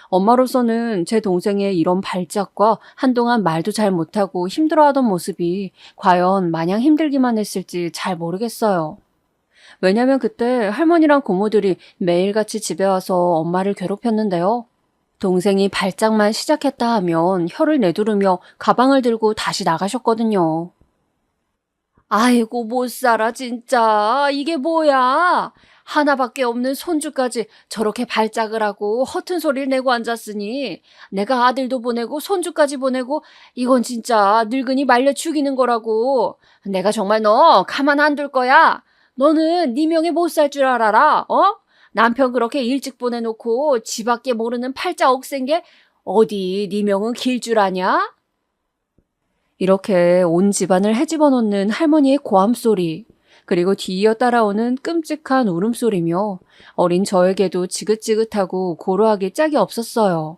엄마로서는 제 동생의 이런 발작과 한동안 말도 잘 못하고 힘들어하던 모습이 과연 마냥 힘들기만 했을지 잘 모르겠어요. 왜냐면 그때 할머니랑 고모들이 매일같이 집에 와서 엄마를 괴롭혔는데요. 동생이 발작만 시작했다 하면 혀를 내두르며 가방을 들고 다시 나가셨거든요. 아이고 못 살아 진짜. 이게 뭐야. 하나밖에 없는 손주까지 저렇게 발작을 하고 허튼 소리를 내고 앉았으니 내가 아들도 보내고 손주까지 보내고 이건 진짜 늙은이 말려 죽이는 거라고. 내가 정말 너 가만 안 둘 거야. 너는 네 명에 못 살 줄 알아라. 어? 남편 그렇게 일찍 보내놓고 지밖에 모르는 팔자 억센 게 어디 네 명은 길 줄 아냐? 이렇게 온 집안을 헤집어 놓는 할머니의 고함 소리, 그리고 뒤이어 따라오는 끔찍한 울음소리며 어린 저에게도 지긋지긋하고 고루하기 짝이 없었어요.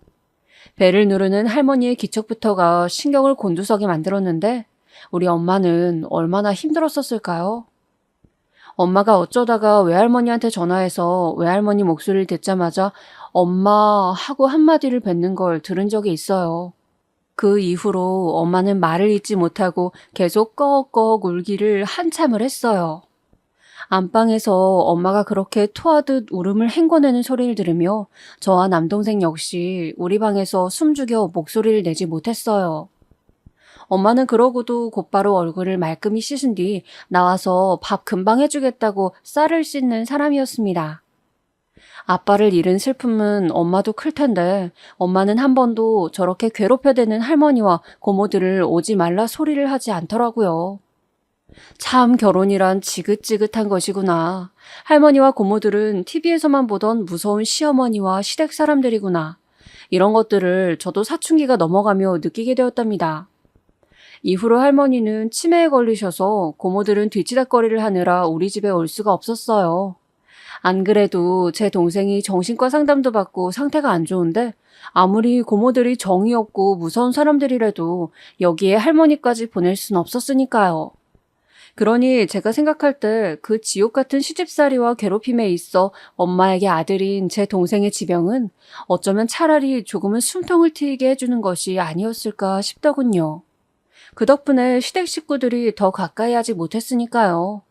배를 누르는 할머니의 기척부터가 신경을 곤두서게 만들었는데 우리 엄마는 얼마나 힘들었었을까요? 엄마가 어쩌다가 외할머니한테 전화해서 외할머니 목소리를 듣자마자 엄마 하고 한마디를 뱉는 걸 들은 적이 있어요. 그 이후로 엄마는 말을 잇지 못하고 계속 꺽꺽 울기를 한참을 했어요. 안방에서 엄마가 그렇게 토하듯 울음을 행궈내는 소리를 들으며 저와 남동생 역시 우리 방에서 숨죽여 목소리를 내지 못했어요. 엄마는 그러고도 곧바로 얼굴을 말끔히 씻은 뒤 나와서 밥 금방 해주겠다고 쌀을 씻는 사람이었습니다. 아빠를 잃은 슬픔은 엄마도 클 텐데 엄마는 한 번도 저렇게 괴롭혀대는 할머니와 고모들을 오지 말라 소리를 하지 않더라고요. 참 결혼이란 지긋지긋한 것이구나. 할머니와 고모들은 TV에서만 보던 무서운 시어머니와 시댁 사람들이구나. 이런 것들을 저도 사춘기가 넘어가며 느끼게 되었답니다. 이후로 할머니는 치매에 걸리셔서 고모들은 뒤치다꺼리를 하느라 우리 집에 올 수가 없었어요. 안 그래도 제 동생이 정신과 상담도 받고 상태가 안 좋은데 아무리 고모들이 정이 없고 무서운 사람들이라도 여기에 할머니까지 보낼 순 없었으니까요. 그러니 제가 생각할 때 그 지옥 같은 시집살이와 괴롭힘에 있어 엄마에게 아들인 제 동생의 지병은 어쩌면 차라리 조금은 숨통을 트이게 해주는 것이 아니었을까 싶더군요. 그 덕분에 시댁 식구들이 더 가까이 하지 못했으니까요.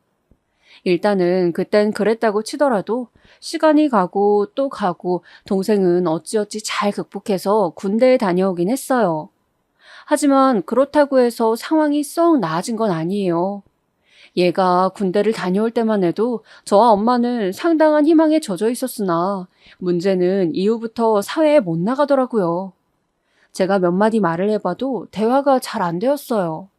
일단은 그땐 그랬다고 치더라도 시간이 가고 또 가고 동생은 어찌어찌 잘 극복해서 군대에 다녀오긴 했어요. 하지만 그렇다고 해서 상황이 썩 나아진 건 아니에요. 얘가 군대를 다녀올 때만 해도 저와 엄마는 상당한 희망에 젖어 있었으나 문제는 이후부터 사회에 못 나가더라고요. 제가 몇 마디 말을 해봐도 대화가 잘 안 되었어요.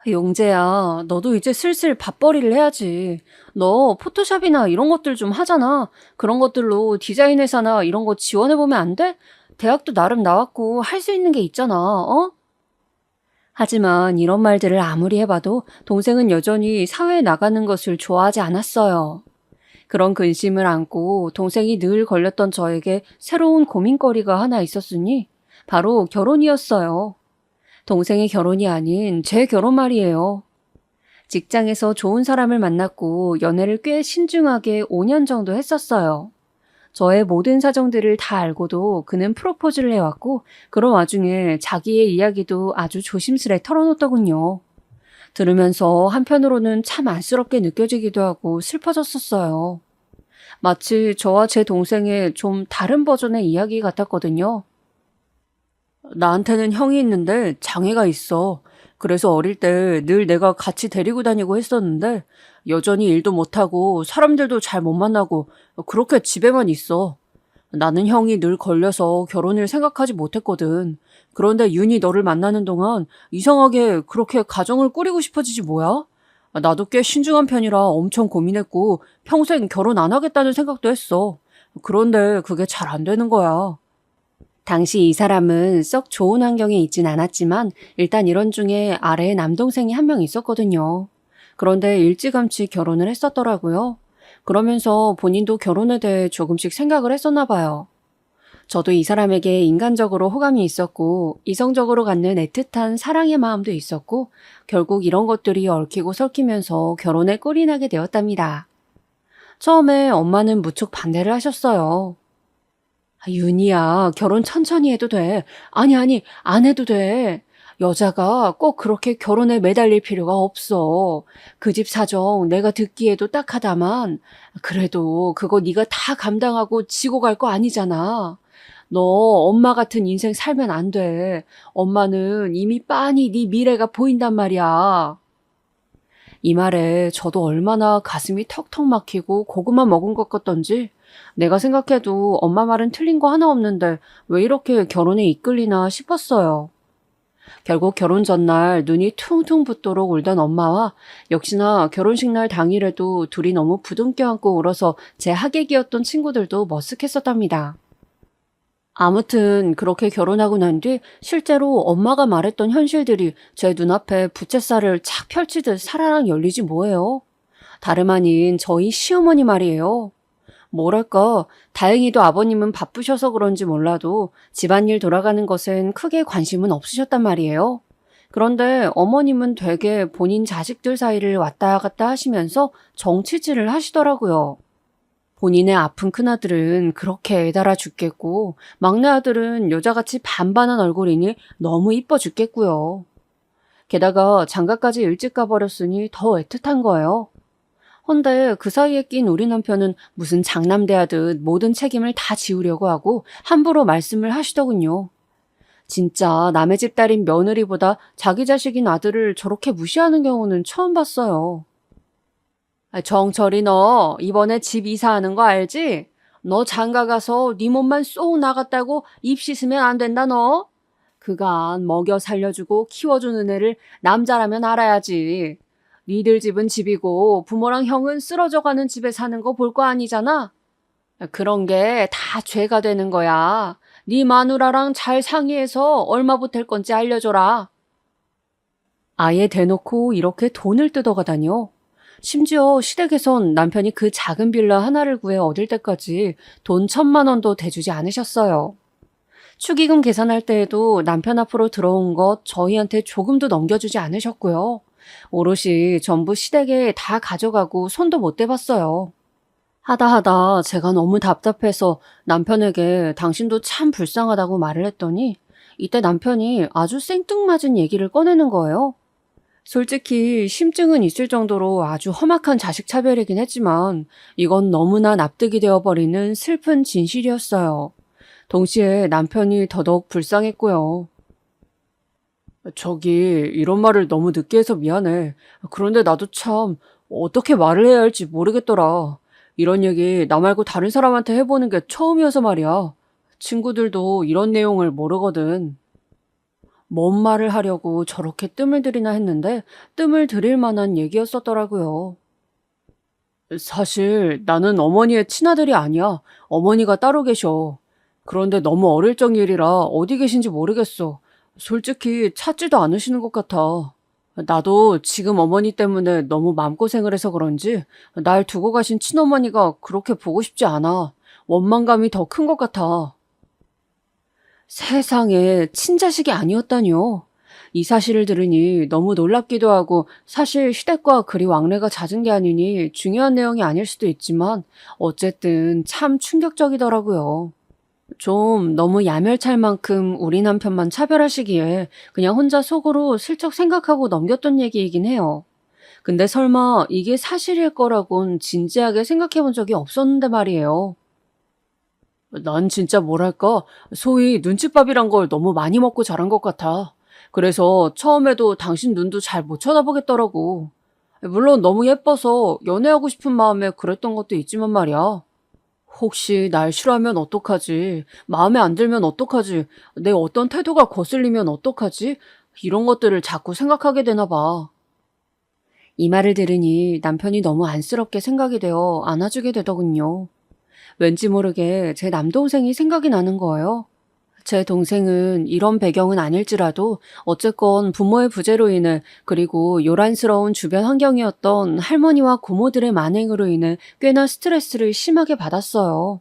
용재야, 너도 이제 슬슬 밥벌이를 해야지. 너 포토샵이나 이런 것들 좀 하잖아. 그런 것들로 디자인 회사나 이런 거 지원해보면 안 돼? 대학도 나름 나왔고 할 수 있는 게 있잖아, 어? 하지만 이런 말들을 아무리 해봐도 동생은 여전히 사회에 나가는 것을 좋아하지 않았어요. 그런 근심을 안고 동생이 늘 걸렸던 저에게 새로운 고민거리가 하나 있었으니 바로 결혼이었어요. 동생의 결혼이 아닌 제 결혼 말이에요. 직장에서 좋은 사람을 만났고 연애를 꽤 신중하게 5년 정도 했었어요. 저의 모든 사정들을 다 알고도 그는 프로포즈를 해왔고 그런 와중에 자기의 이야기도 아주 조심스레 털어놓더군요. 들으면서 한편으로는 참 안쓰럽게 느껴지기도 하고 슬퍼졌었어요. 마치 저와 제 동생의 좀 다른 버전의 이야기 같았거든요. 나한테는 형이 있는데 장애가 있어. 그래서 어릴 때 늘 내가 같이 데리고 다니고 했었는데 여전히 일도 못하고 사람들도 잘 못 만나고 그렇게 집에만 있어. 나는 형이 늘 걸려서 결혼을 생각하지 못했거든. 그런데 윤이 너를 만나는 동안 이상하게 그렇게 가정을 꾸리고 싶어지지 뭐야? 나도 꽤 신중한 편이라 엄청 고민했고 평생 결혼 안 하겠다는 생각도 했어. 그런데 그게 잘 안 되는 거야. 당시 이 사람은 썩 좋은 환경에 있진 않았지만 일단 일원 중에 아래에 남동생이 한 명 있었거든요. 그런데 일찌감치 결혼을 했었더라고요. 그러면서 본인도 결혼에 대해 조금씩 생각을 했었나 봐요. 저도 이 사람에게 인간적으로 호감이 있었고 이성적으로 갖는 애틋한 사랑의 마음도 있었고 결국 이런 것들이 얽히고 설키면서 결혼에 꼴이 나게 되었답니다. 처음에 엄마는 무척 반대를 하셨어요. 윤희야, 결혼 천천히 해도 돼. 아니, 안 해도 돼. 여자가 꼭 그렇게 결혼에 매달릴 필요가 없어. 그 집 사정 내가 듣기에도 딱하다만 그래도 그거 네가 다 감당하고 지고 갈 거 아니잖아. 너 엄마 같은 인생 살면 안 돼. 엄마는 이미 빤히 네 미래가 보인단 말이야. 이 말에 저도 얼마나 가슴이 턱턱 막히고 고구마 먹은 것 같던지 내가 생각해도 엄마 말은 틀린 거 하나 없는데 왜 이렇게 결혼에 이끌리나 싶었어요. 결국 결혼 전날 눈이 퉁퉁 붓도록 울던 엄마와 역시나 결혼식 날 당일에도 둘이 너무 부둥켜 안고 울어서 제 하객이었던 친구들도 머쓱했었답니다. 아무튼 그렇게 결혼하고 난 뒤 실제로 엄마가 말했던 현실들이 제 눈앞에 부채살을 착 펼치듯 사라랑 열리지 뭐예요. 다름 아닌 저희 시어머니 말이에요. 뭐랄까, 다행히도 아버님은 바쁘셔서 그런지 몰라도 집안일 돌아가는 것엔 크게 관심은 없으셨단 말이에요. 그런데 어머님은 되게 본인 자식들 사이를 왔다 갔다 하시면서 정치질을 하시더라고요. 본인의 아픈 큰아들은 그렇게 애달아 죽겠고 막내 아들은 여자같이 반반한 얼굴이니 너무 이뻐 죽겠고요. 게다가 장가까지 일찍 가버렸으니 더 애틋한 거예요. 헌데 그 사이에 낀 우리 남편은 무슨 장남대하듯 모든 책임을 다 지우려고 하고 함부로 말씀을 하시더군요. 진짜 남의 집 딸인 며느리보다 자기 자식인 아들을 저렇게 무시하는 경우는 처음 봤어요. 정철이 너 이번에 집 이사하는 거 알지? 너 장가 가서 네 몸만 쏙 나갔다고 입 씻으면 안 된다 너. 그간 먹여 살려주고 키워주는 애를 남자라면 알아야지. 니들 집은 집이고 부모랑 형은 쓰러져가는 집에 사는 거 볼 거 아니잖아? 그런 게 다 죄가 되는 거야. 네 마누라랑 잘 상의해서 얼마 보탤 건지 알려줘라. 아예 대놓고 이렇게 돈을 뜯어가다뇨. 심지어 시댁에선 남편이 그 작은 빌라 하나를 구해 얻을 때까지 돈 1,000만 원도 대주지 않으셨어요. 축의금 계산할 때에도 남편 앞으로 들어온 것 저희한테 조금도 넘겨주지 않으셨고요. 오롯이 전부 시댁에 다 가져가고 손도 못 대봤어요. 하다 제가 너무 답답해서 남편에게 당신도 참 불쌍하다고 말을 했더니 이때 남편이 아주 생뚱맞은 얘기를 꺼내는 거예요. 솔직히 심증은 있을 정도로 아주 험악한 자식 차별이긴 했지만 이건 너무나 납득이 되어버리는 슬픈 진실이었어요. 동시에 남편이 더더욱 불쌍했고요. 저기 이런 말을 너무 늦게 해서 미안해. 그런데 나도 참 어떻게 말을 해야 할지 모르겠더라. 이런 얘기 나 말고 다른 사람한테 해보는 게 처음이어서 말이야. 친구들도 이런 내용을 모르거든. 뭔 말을 하려고 저렇게 뜸을 들이나 했는데 뜸을 들일 만한 얘기였었더라고요. 사실 나는 어머니의 친아들이 아니야. 어머니가 따로 계셔. 그런데 너무 어릴 적일이라 어디 계신지 모르겠어. 솔직히 찾지도 않으시는 것 같아. 나도 지금 어머니 때문에 너무 마음고생을 해서 그런지 날 두고 가신 친어머니가 그렇게 보고 싶지 않아. 원망감이 더 큰 것 같아. 세상에 친자식이 아니었다뇨. 이 사실을 들으니 너무 놀랍기도 하고 사실 시댁과 그리 왕래가 잦은 게 아니니 중요한 내용이 아닐 수도 있지만 어쨌든 참 충격적이더라고요. 좀 너무 야멸찰 만큼 우리 남편만 차별하시기에 그냥 혼자 속으로 슬쩍 생각하고 넘겼던 얘기이긴 해요. 근데 설마 이게 사실일 거라곤 진지하게 생각해 본 적이 없었는데 말이에요. 난 진짜 뭐랄까, 소위 눈칫밥이란 걸 너무 많이 먹고 자란 것 같아. 그래서 처음에도 당신 눈도 잘 못 쳐다보겠더라고. 물론 너무 예뻐서 연애하고 싶은 마음에 그랬던 것도 있지만 말이야. 혹시 날 싫어하면 어떡하지? 마음에 안 들면 어떡하지? 내 어떤 태도가 거슬리면 어떡하지? 이런 것들을 자꾸 생각하게 되나 봐. 이 말을 들으니 남편이 너무 안쓰럽게 생각이 되어 안아주게 되더군요. 왠지 모르게 제 남동생이 생각이 나는 거예요. 제 동생은 이런 배경은 아닐지라도 어쨌건 부모의 부재로 인해 그리고 요란스러운 주변 환경이었던 할머니와 고모들의 만행으로 인해 꽤나 스트레스를 심하게 받았어요.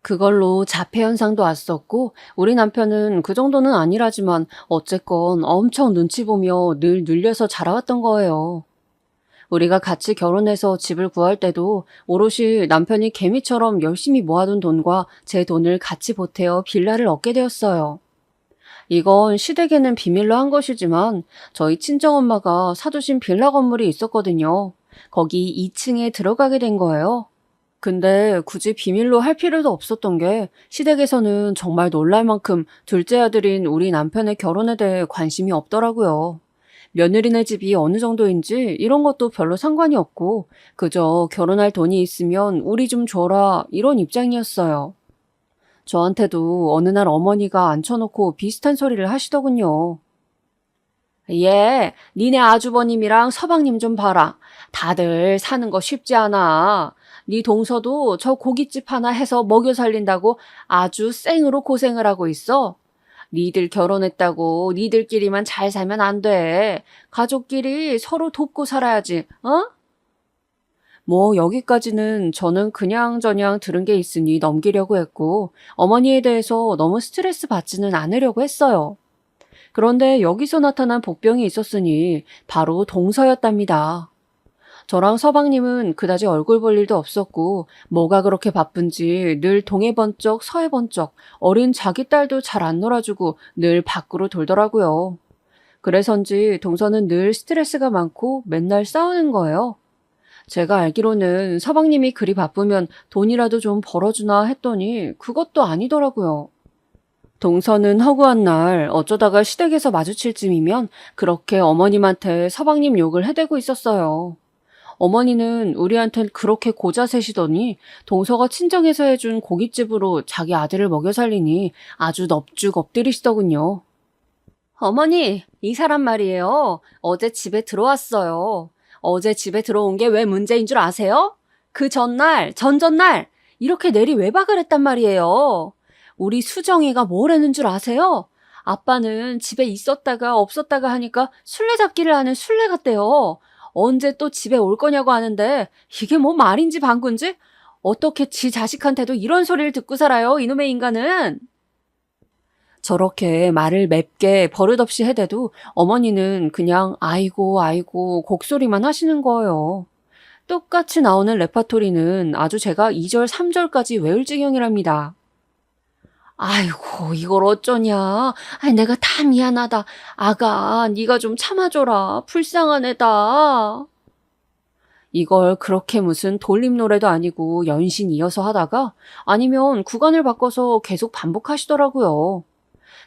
그걸로 자폐 현상도 왔었고 우리 남편은 그 정도는 아니라지만 어쨌건 엄청 눈치 보며 늘 눌려서 자라왔던 거예요. 우리가 같이 결혼해서 집을 구할 때도 오롯이 남편이 개미처럼 열심히 모아둔 돈과 제 돈을 같이 보태어 빌라를 얻게 되었어요. 이건 시댁에는 비밀로 한 것이지만 저희 친정엄마가 사주신 빌라 건물이 있었거든요. 거기 2층에 들어가게 된 거예요. 근데 굳이 비밀로 할 필요도 없었던 게 시댁에서는 정말 놀랄 만큼 둘째 아들인 우리 남편의 결혼에 대해 관심이 없더라고요. 며느리네 집이 어느 정도인지 이런 것도 별로 상관이 없고 그저 결혼할 돈이 있으면 우리 좀 줘라 이런 입장이었어요. 저한테도 어느 날 어머니가 앉혀놓고 비슷한 소리를 하시더군요. 얘, 니네 아주버님이랑 서방님 좀 봐라. 다들 사는 거 쉽지 않아. 네 동서도 저 고깃집 하나 해서 먹여 살린다고 아주 생으로 고생을 하고 있어. 니들 결혼했다고 니들끼리만 잘 살면 안 돼. 가족끼리 서로 돕고 살아야지, 어? 뭐 여기까지는 저는 그냥저냥 들은 게 있으니 넘기려고 했고 어머니에 대해서 너무 스트레스 받지는 않으려고 했어요. 그런데 여기서 나타난 복병이 있었으니 바로 동서였답니다. 저랑 서방님은 그다지 얼굴 볼 일도 없었고 뭐가 그렇게 바쁜지 늘 동해 번쩍 서해 번쩍 어린 자기 딸도 잘 안 놀아주고 늘 밖으로 돌더라고요. 그래서인지 동서는 늘 스트레스가 많고 맨날 싸우는 거예요. 제가 알기로는 서방님이 그리 바쁘면 돈이라도 좀 벌어주나 했더니 그것도 아니더라고요. 동서는 허구한 날 어쩌다가 시댁에서 마주칠 쯤이면 그렇게 어머님한테 서방님 욕을 해대고 있었어요. 어머니는 우리한텐 그렇게 고자세시더니 동서가 친정에서 해준 고깃집으로 자기 아들을 먹여 살리니 아주 넙죽 엎드리시더군요. 어머니, 이 사람 말이에요. 어제 집에 들어왔어요. 어제 집에 들어온 게 왜 문제인 줄 아세요? 그 전날, 전전날 이렇게 내리 외박을 했단 말이에요. 우리 수정이가 뭘 했는 줄 아세요? 아빠는 집에 있었다가 없었다가 하니까 술래잡기를 하는 술래 같대요. 언제 또 집에 올 거냐고 하는데 이게 뭐 말인지 방군지? 어떻게 지 자식한테도 이런 소리를 듣고 살아요, 이놈의 인간은? 저렇게 말을 맵게 버릇없이 해대도 어머니는 그냥 아이고 아이고 곡소리만 하시는 거예요. 똑같이 나오는 레파토리는 아주 제가 2절 3절까지 외울 지경이랍니다. 아이고 이걸 어쩌냐. 아이 내가 다 미안하다. 아가 네가 좀 참아줘라. 불쌍한 애다. 이걸 그렇게 무슨 돌림 노래도 아니고 연신 이어서 하다가 아니면 구간을 바꿔서 계속 반복하시더라고요.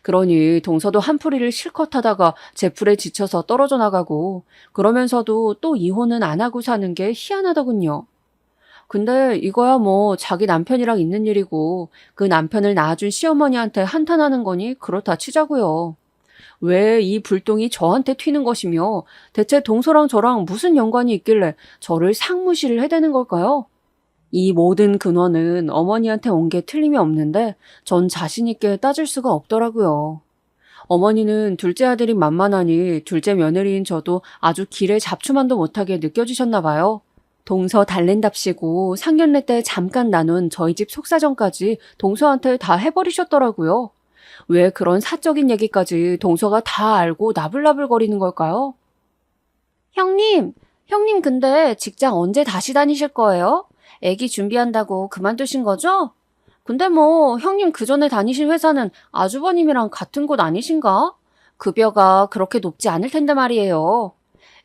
그러니 동서도 한풀이를 실컷 하다가 제풀에 지쳐서 떨어져 나가고 그러면서도 또 이혼은 안 하고 사는 게 희한하더군요. 근데 이거야 뭐 자기 남편이랑 있는 일이고 그 남편을 낳아준 시어머니한테 한탄하는 거니 그렇다 치자고요. 왜 이 불똥이 저한테 튀는 것이며 대체 동서랑 저랑 무슨 연관이 있길래 저를 상무시를 해대는 걸까요? 이 모든 근원은 어머니한테 온 게 틀림이 없는데 전 자신 있게 따질 수가 없더라고요. 어머니는 둘째 아들이 만만하니 둘째 며느리인 저도 아주 길에 잡초만도 못하게 느껴지셨나 봐요. 동서 달랜답시고 상견례 때 잠깐 나눈 저희 집 속사정까지 동서한테 다 해버리셨더라고요. 왜 그런 사적인 얘기까지 동서가 다 알고 나불나불거리는 걸까요? 형님 근데 직장 언제 다시 다니실 거예요? 애기 준비한다고 그만두신 거죠? 근데 뭐 형님 그전에 다니신 회사는 아주버님이랑 같은 곳 아니신가? 급여가 그렇게 높지 않을 텐데 말이에요.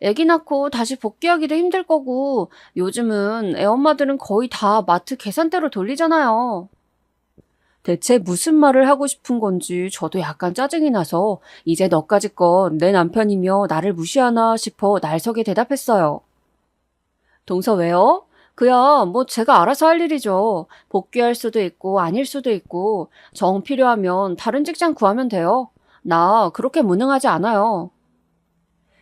애기 낳고 다시 복귀하기도 힘들 거고 요즘은 애엄마들은 거의 다 마트 계산대로 돌리잖아요. 대체 무슨 말을 하고 싶은 건지 저도 약간 짜증이 나서 이제 너까짓 건 내 남편이며 나를 무시하나 싶어 날석에 대답했어요. 동서 왜요? 그야 뭐 제가 알아서 할 일이죠. 복귀할 수도 있고 아닐 수도 있고 정 필요하면 다른 직장 구하면 돼요. 나 그렇게 무능하지 않아요.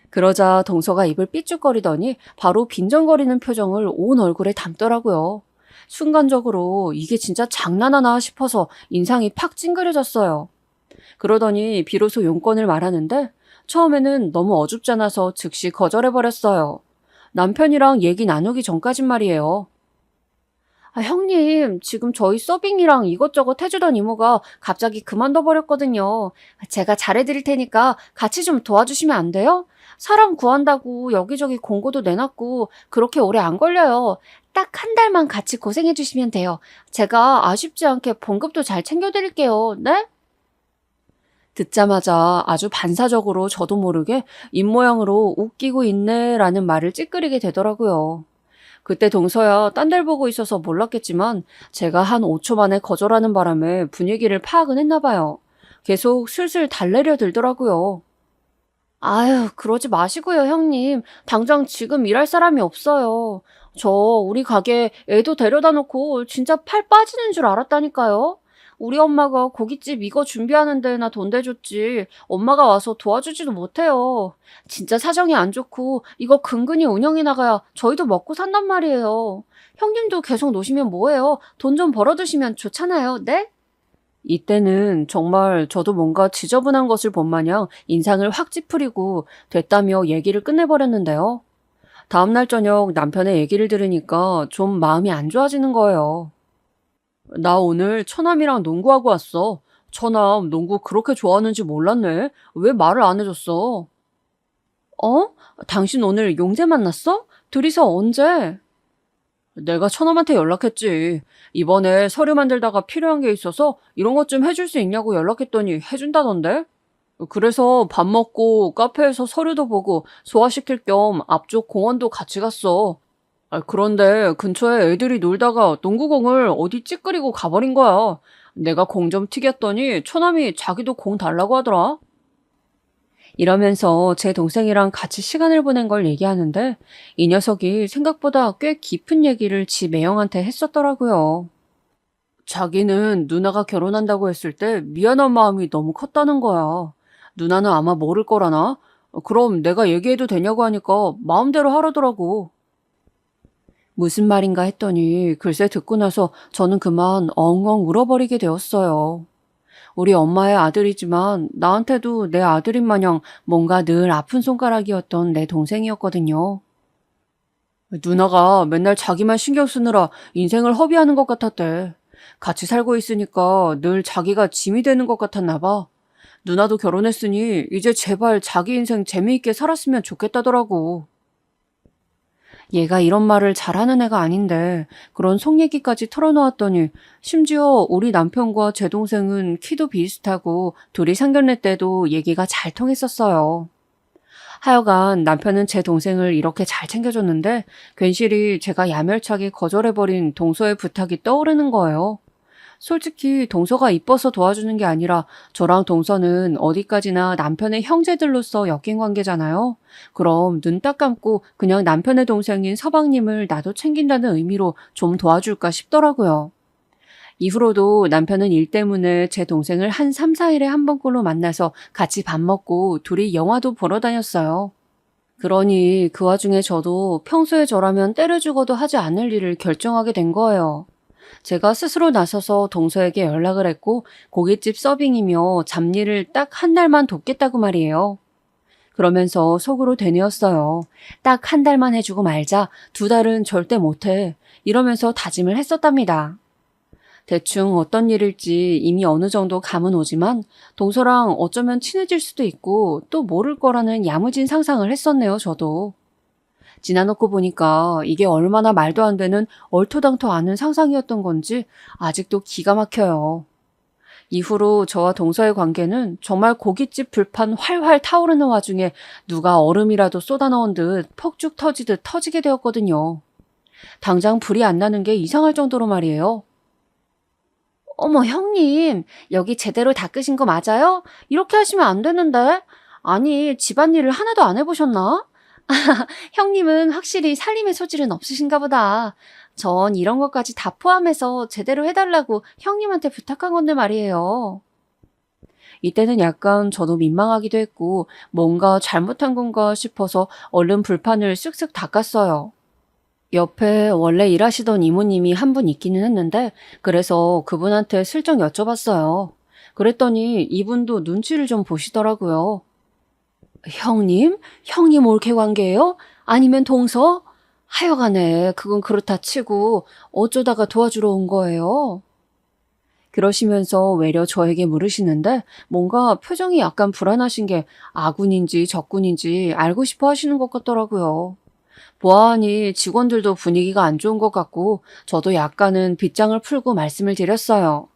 그러자 동서가 입을 삐죽거리더니 바로 빈정거리는 표정을 온 얼굴에 담더라고요. 순간적으로 이게 진짜 장난하나 싶어서 인상이 팍 찡그려졌어요. 그러더니 비로소 용건을 말하는데 처음에는 너무 어줍잖아서 즉시 거절해버렸어요. 남편이랑 얘기 나누기 전까진 말이에요. 아, 형님, 지금 저희 서빙이랑 이것저것 해주던 이모가 갑자기 그만둬 버렸거든요. 제가 잘해드릴 테니까 같이 좀 도와주시면 안 돼요? 사람 구한다고 여기저기 공고도 내놨고 그렇게 오래 안 걸려요. 딱 한 달만 같이 고생해주시면 돼요. 제가 아쉽지 않게 봉급도 잘 챙겨드릴게요. 네? 듣자마자 아주 반사적으로 저도 모르게 입모양으로 웃기고 있네라는 말을 찌끄리게 되더라고요. 그때 동서야 딴 데 보고 있어서 몰랐겠지만 제가 한 5초 만에 거절하는 바람에 분위기를 파악은 했나 봐요. 계속 슬슬 달래려 들더라고요. 아유, 그러지 마시고요, 형님. 당장 지금 일할 사람이 없어요. 저 우리 가게 애도 데려다 놓고 진짜 팔 빠지는 줄 알았다니까요. 우리 엄마가 고깃집 이거 준비하는 데나 돈 대줬지. 엄마가 와서 도와주지도 못해요. 진짜 사정이 안 좋고 이거 근근히 운영해 나가야 저희도 먹고 산단 말이에요. 형님도 계속 노시면 뭐해요? 돈 좀 벌어두시면 좋잖아요, 네? 이때는 정말 저도 뭔가 지저분한 것을 본 마냥 인상을 확 찌푸리고 됐다며 얘기를 끝내버렸는데요. 다음날 저녁 남편의 얘기를 들으니까 좀 마음이 안 좋아지는 거예요. 나 오늘 처남이랑 농구하고 왔어. 처남 농구 그렇게 좋아하는지 몰랐네. 왜 말을 안 해줬어? 어? 당신 오늘 용재 만났어? 둘이서 언제? 내가 처남한테 연락했지. 이번에 서류 만들다가 필요한 게 있어서 이런 것 좀 해줄 수 있냐고 연락했더니 해준다던데? 그래서 밥 먹고 카페에서 서류도 보고 소화시킬 겸 앞쪽 공원도 같이 갔어. 그런데 근처에 애들이 놀다가 농구공을 어디 찌끄리고 가버린 거야. 내가 공 좀 튀겼더니 처남이 자기도 공 달라고 하더라. 이러면서 제 동생이랑 같이 시간을 보낸 걸 얘기하는데 이 녀석이 생각보다 꽤 깊은 얘기를 지 매형한테 했었더라고요. 자기는 누나가 결혼한다고 했을 때 미안한 마음이 너무 컸다는 거야. 누나는 아마 모를 거라나? 그럼 내가 얘기해도 되냐고 하니까 마음대로 하라더라고. 무슨 말인가 했더니 글쎄 듣고 나서 저는 그만 엉엉 울어버리게 되었어요. 우리 엄마의 아들이지만 나한테도 내 아들인 마냥 뭔가 늘 아픈 손가락이었던 내 동생이었거든요. 누나가 맨날 자기만 신경 쓰느라 인생을 허비하는 것 같았대. 같이 살고 있으니까 늘 자기가 짐이 되는 것 같았나 봐. 누나도 결혼했으니 이제 제발 자기 인생 재미있게 살았으면 좋겠다더라고. 얘가 이런 말을 잘하는 애가 아닌데 그런 속 얘기까지 털어놓았더니 심지어 우리 남편과 제 동생은 키도 비슷하고 둘이 상견례 때도 얘기가 잘 통했었어요. 하여간 남편은 제 동생을 이렇게 잘 챙겨줬는데 괜시리 제가 야멸차게 거절해버린 동서의 부탁이 떠오르는 거예요. 솔직히 동서가 이뻐서 도와주는 게 아니라 저랑 동서는 어디까지나 남편의 형제들로서 엮인 관계잖아요. 그럼 눈 딱 감고 그냥 남편의 동생인 서방님을 나도 챙긴다는 의미로 좀 도와줄까 싶더라고요. 이후로도 남편은 일 때문에 제 동생을 한 3, 4일에 한 번꼴로 만나서 같이 밥 먹고 둘이 영화도 보러 다녔어요. 그러니 그 와중에 저도 평소에 저라면 때려 죽어도 하지 않을 일을 결정하게 된 거예요. 제가 스스로 나서서 동서에게 연락을 했고 고깃집 서빙이며 잡일을 딱 한 달만 돕겠다고 말이에요. 그러면서 속으로 되뇌었어요. 딱 한 달만 해주고 말자. 2달은 절대 못해. 이러면서 다짐을 했었답니다. 대충 어떤 일일지 이미 어느 정도 감은 오지만 동서랑 어쩌면 친해질 수도 있고 또 모를 거라는 야무진 상상을 했었네요, 저도. 지나놓고 보니까 이게 얼마나 말도 안 되는 얼토당토 않은 상상이었던 건지 아직도 기가 막혀요. 이후로 저와 동서의 관계는 정말 고깃집 불판 활활 타오르는 와중에 누가 얼음이라도 쏟아 넣은 듯 폭죽 터지듯 터지게 되었거든요. 당장 불이 안 나는 게 이상할 정도로 말이에요. 어머, 형님, 여기 제대로 닦으신 거 맞아요? 이렇게 하시면 안 되는데. 아니, 집안일을 하나도 안 해보셨나? 형님은 확실히 살림의 소질은 없으신가 보다. 전 이런 것까지 다 포함해서 제대로 해달라고 형님한테 부탁한 건데 말이에요. 이때는 약간 저도 민망하기도 했고 뭔가 잘못한 건가 싶어서 얼른 불판을 쓱쓱 닦았어요. 옆에 원래 일하시던 이모님이 한 분 있기는 했는데 그래서 그분한테 슬쩍 여쭤봤어요. 그랬더니 이분도 눈치를 좀 보시더라고요. 형님? 형님 올케 관계예요? 아니면 동서? 하여간에 그건 그렇다 치고 어쩌다가 도와주러 온 거예요? 그러시면서 외려 저에게 물으시는데 뭔가 표정이 약간 불안하신 게 아군인지 적군인지 알고 싶어 하시는 것 같더라고요. 보아하니 직원들도 분위기가 안 좋은 것 같고 저도 약간은 빗장을 풀고 말씀을 드렸어요.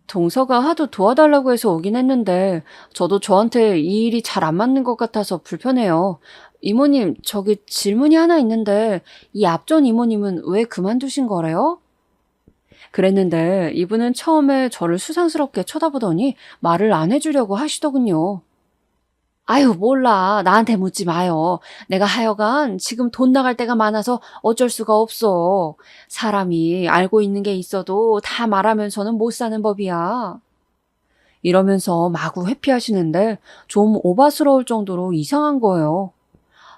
동서가 하도 도와달라고 해서 오긴 했는데 저도 저한테 이 일이 잘 안 맞는 것 같아서 불편해요. 이모님, 저기 질문이 하나 있는데 이 앞전 이모님은 왜 그만두신 거래요? 그랬는데 이분은 처음에 저를 수상스럽게 쳐다보더니 말을 안 해주려고 하시더군요. 아유, 몰라. 나한테 묻지 마요. 내가 하여간 지금 돈 나갈 때가 많아서 어쩔 수가 없어. 사람이 알고 있는 게 있어도 다 말하면서는 못 사는 법이야. 이러면서 마구 회피하시는데 좀 오바스러울 정도로 이상한 거예요.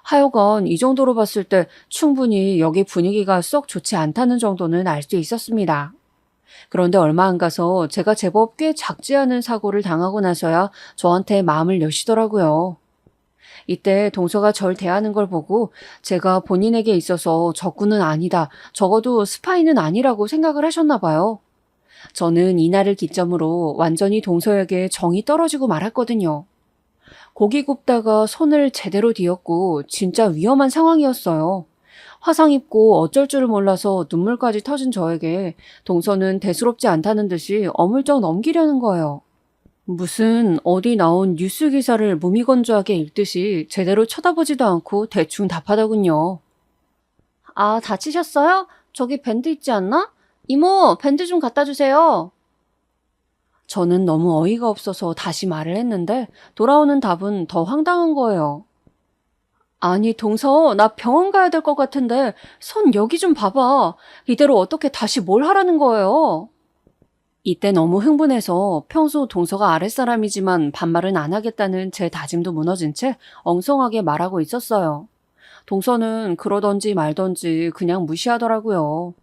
하여간 이 정도로 봤을 때 충분히 여기 분위기가 썩 좋지 않다는 정도는 알 수 있었습니다. 그런데 얼마 안 가서 제가 제법 꽤 작지 않은 사고를 당하고 나서야 저한테 마음을 여시더라고요. 이때 동서가 절 대하는 걸 보고 제가 본인에게 있어서 적군은 아니다, 적어도 스파이는 아니라고 생각을 하셨나 봐요. 저는 이날을 기점으로 완전히 동서에게 정이 떨어지고 말았거든요. 고기 굽다가 손을 제대로 뒤었고 진짜 위험한 상황이었어요. 화상 입고 어쩔 줄을 몰라서 눈물까지 터진 저에게 동서는 대수롭지 않다는 듯이 어물쩍 넘기려는 거예요. 무슨 어디 나온 뉴스 기사를 무미건조하게 읽듯이 제대로 쳐다보지도 않고 대충 답하더군요. 아, 다치셨어요? 저기 밴드 있지 않나? 이모, 밴드 좀 갖다 주세요. 저는 너무 어이가 없어서 다시 말을 했는데 돌아오는 답은 더 황당한 거예요. 아니, 동서, 나 병원 가야 될 것 같은데 손 여기 좀 봐봐. 이대로 어떻게 다시 뭘 하라는 거예요? 이때 너무 흥분해서 평소 동서가 아랫사람이지만 반말은 안 하겠다는 제 다짐도 무너진 채 엉성하게 말하고 있었어요. 동서는 그러던지 말던지 그냥 무시하더라고요.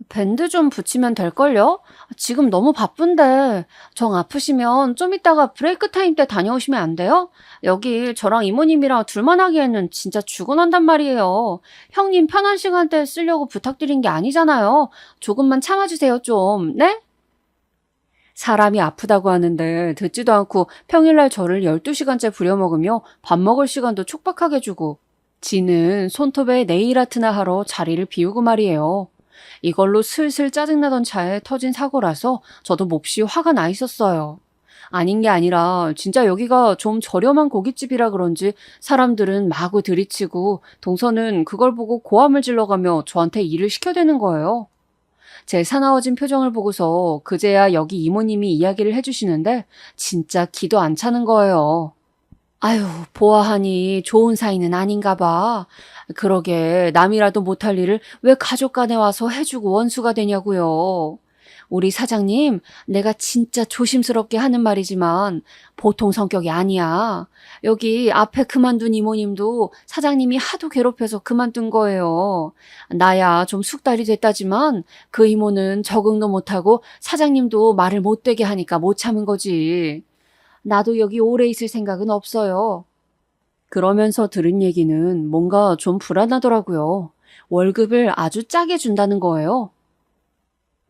밴드 좀 붙이면 될걸요? 지금 너무 바쁜데 정 아프시면 좀 이따가 브레이크 타임 때 다녀오시면 안 돼요? 여기 저랑 이모님이랑 둘만 하기에는 진짜 죽어난단 말이에요. 형님 편한 시간대 쓰려고 부탁드린 게 아니잖아요. 조금만 참아주세요 좀, 네? 사람이 아프다고 하는데 듣지도 않고 평일날 저를 12시간째 부려먹으며 밥 먹을 시간도 촉박하게 주고 지는 손톱에 네일 아트나 하러 자리를 비우고 말이에요. 이걸로 슬슬 짜증나던 차에 터진 사고라서 저도 몹시 화가 나 있었어요. 아닌 게 아니라 진짜 여기가 좀 저렴한 고깃집이라 그런지 사람들은 마구 들이치고 동서는 그걸 보고 고함을 질러가며 저한테 일을 시켜대는 거예요. 제 사나워진 표정을 보고서 그제야 여기 이모님이 이야기를 해주시는데 진짜 기도 안 차는 거예요. 아유, 보아하니 좋은 사이는 아닌가 봐. 그러게 남이라도 못할 일을 왜 가족 간에 와서 해주고 원수가 되냐고요. 우리 사장님, 내가 진짜 조심스럽게 하는 말이지만 보통 성격이 아니야. 여기 앞에 그만둔 이모님도 사장님이 하도 괴롭혀서 그만둔 거예요. 나야 좀 숙달이 됐다지만 그 이모는 적응도 못하고 사장님도 말을 못되게 하니까 못 참은 거지. 나도 여기 오래 있을 생각은 없어요. 그러면서 들은 얘기는 뭔가 좀 불안하더라고요. 월급을 아주 짜게 준다는 거예요.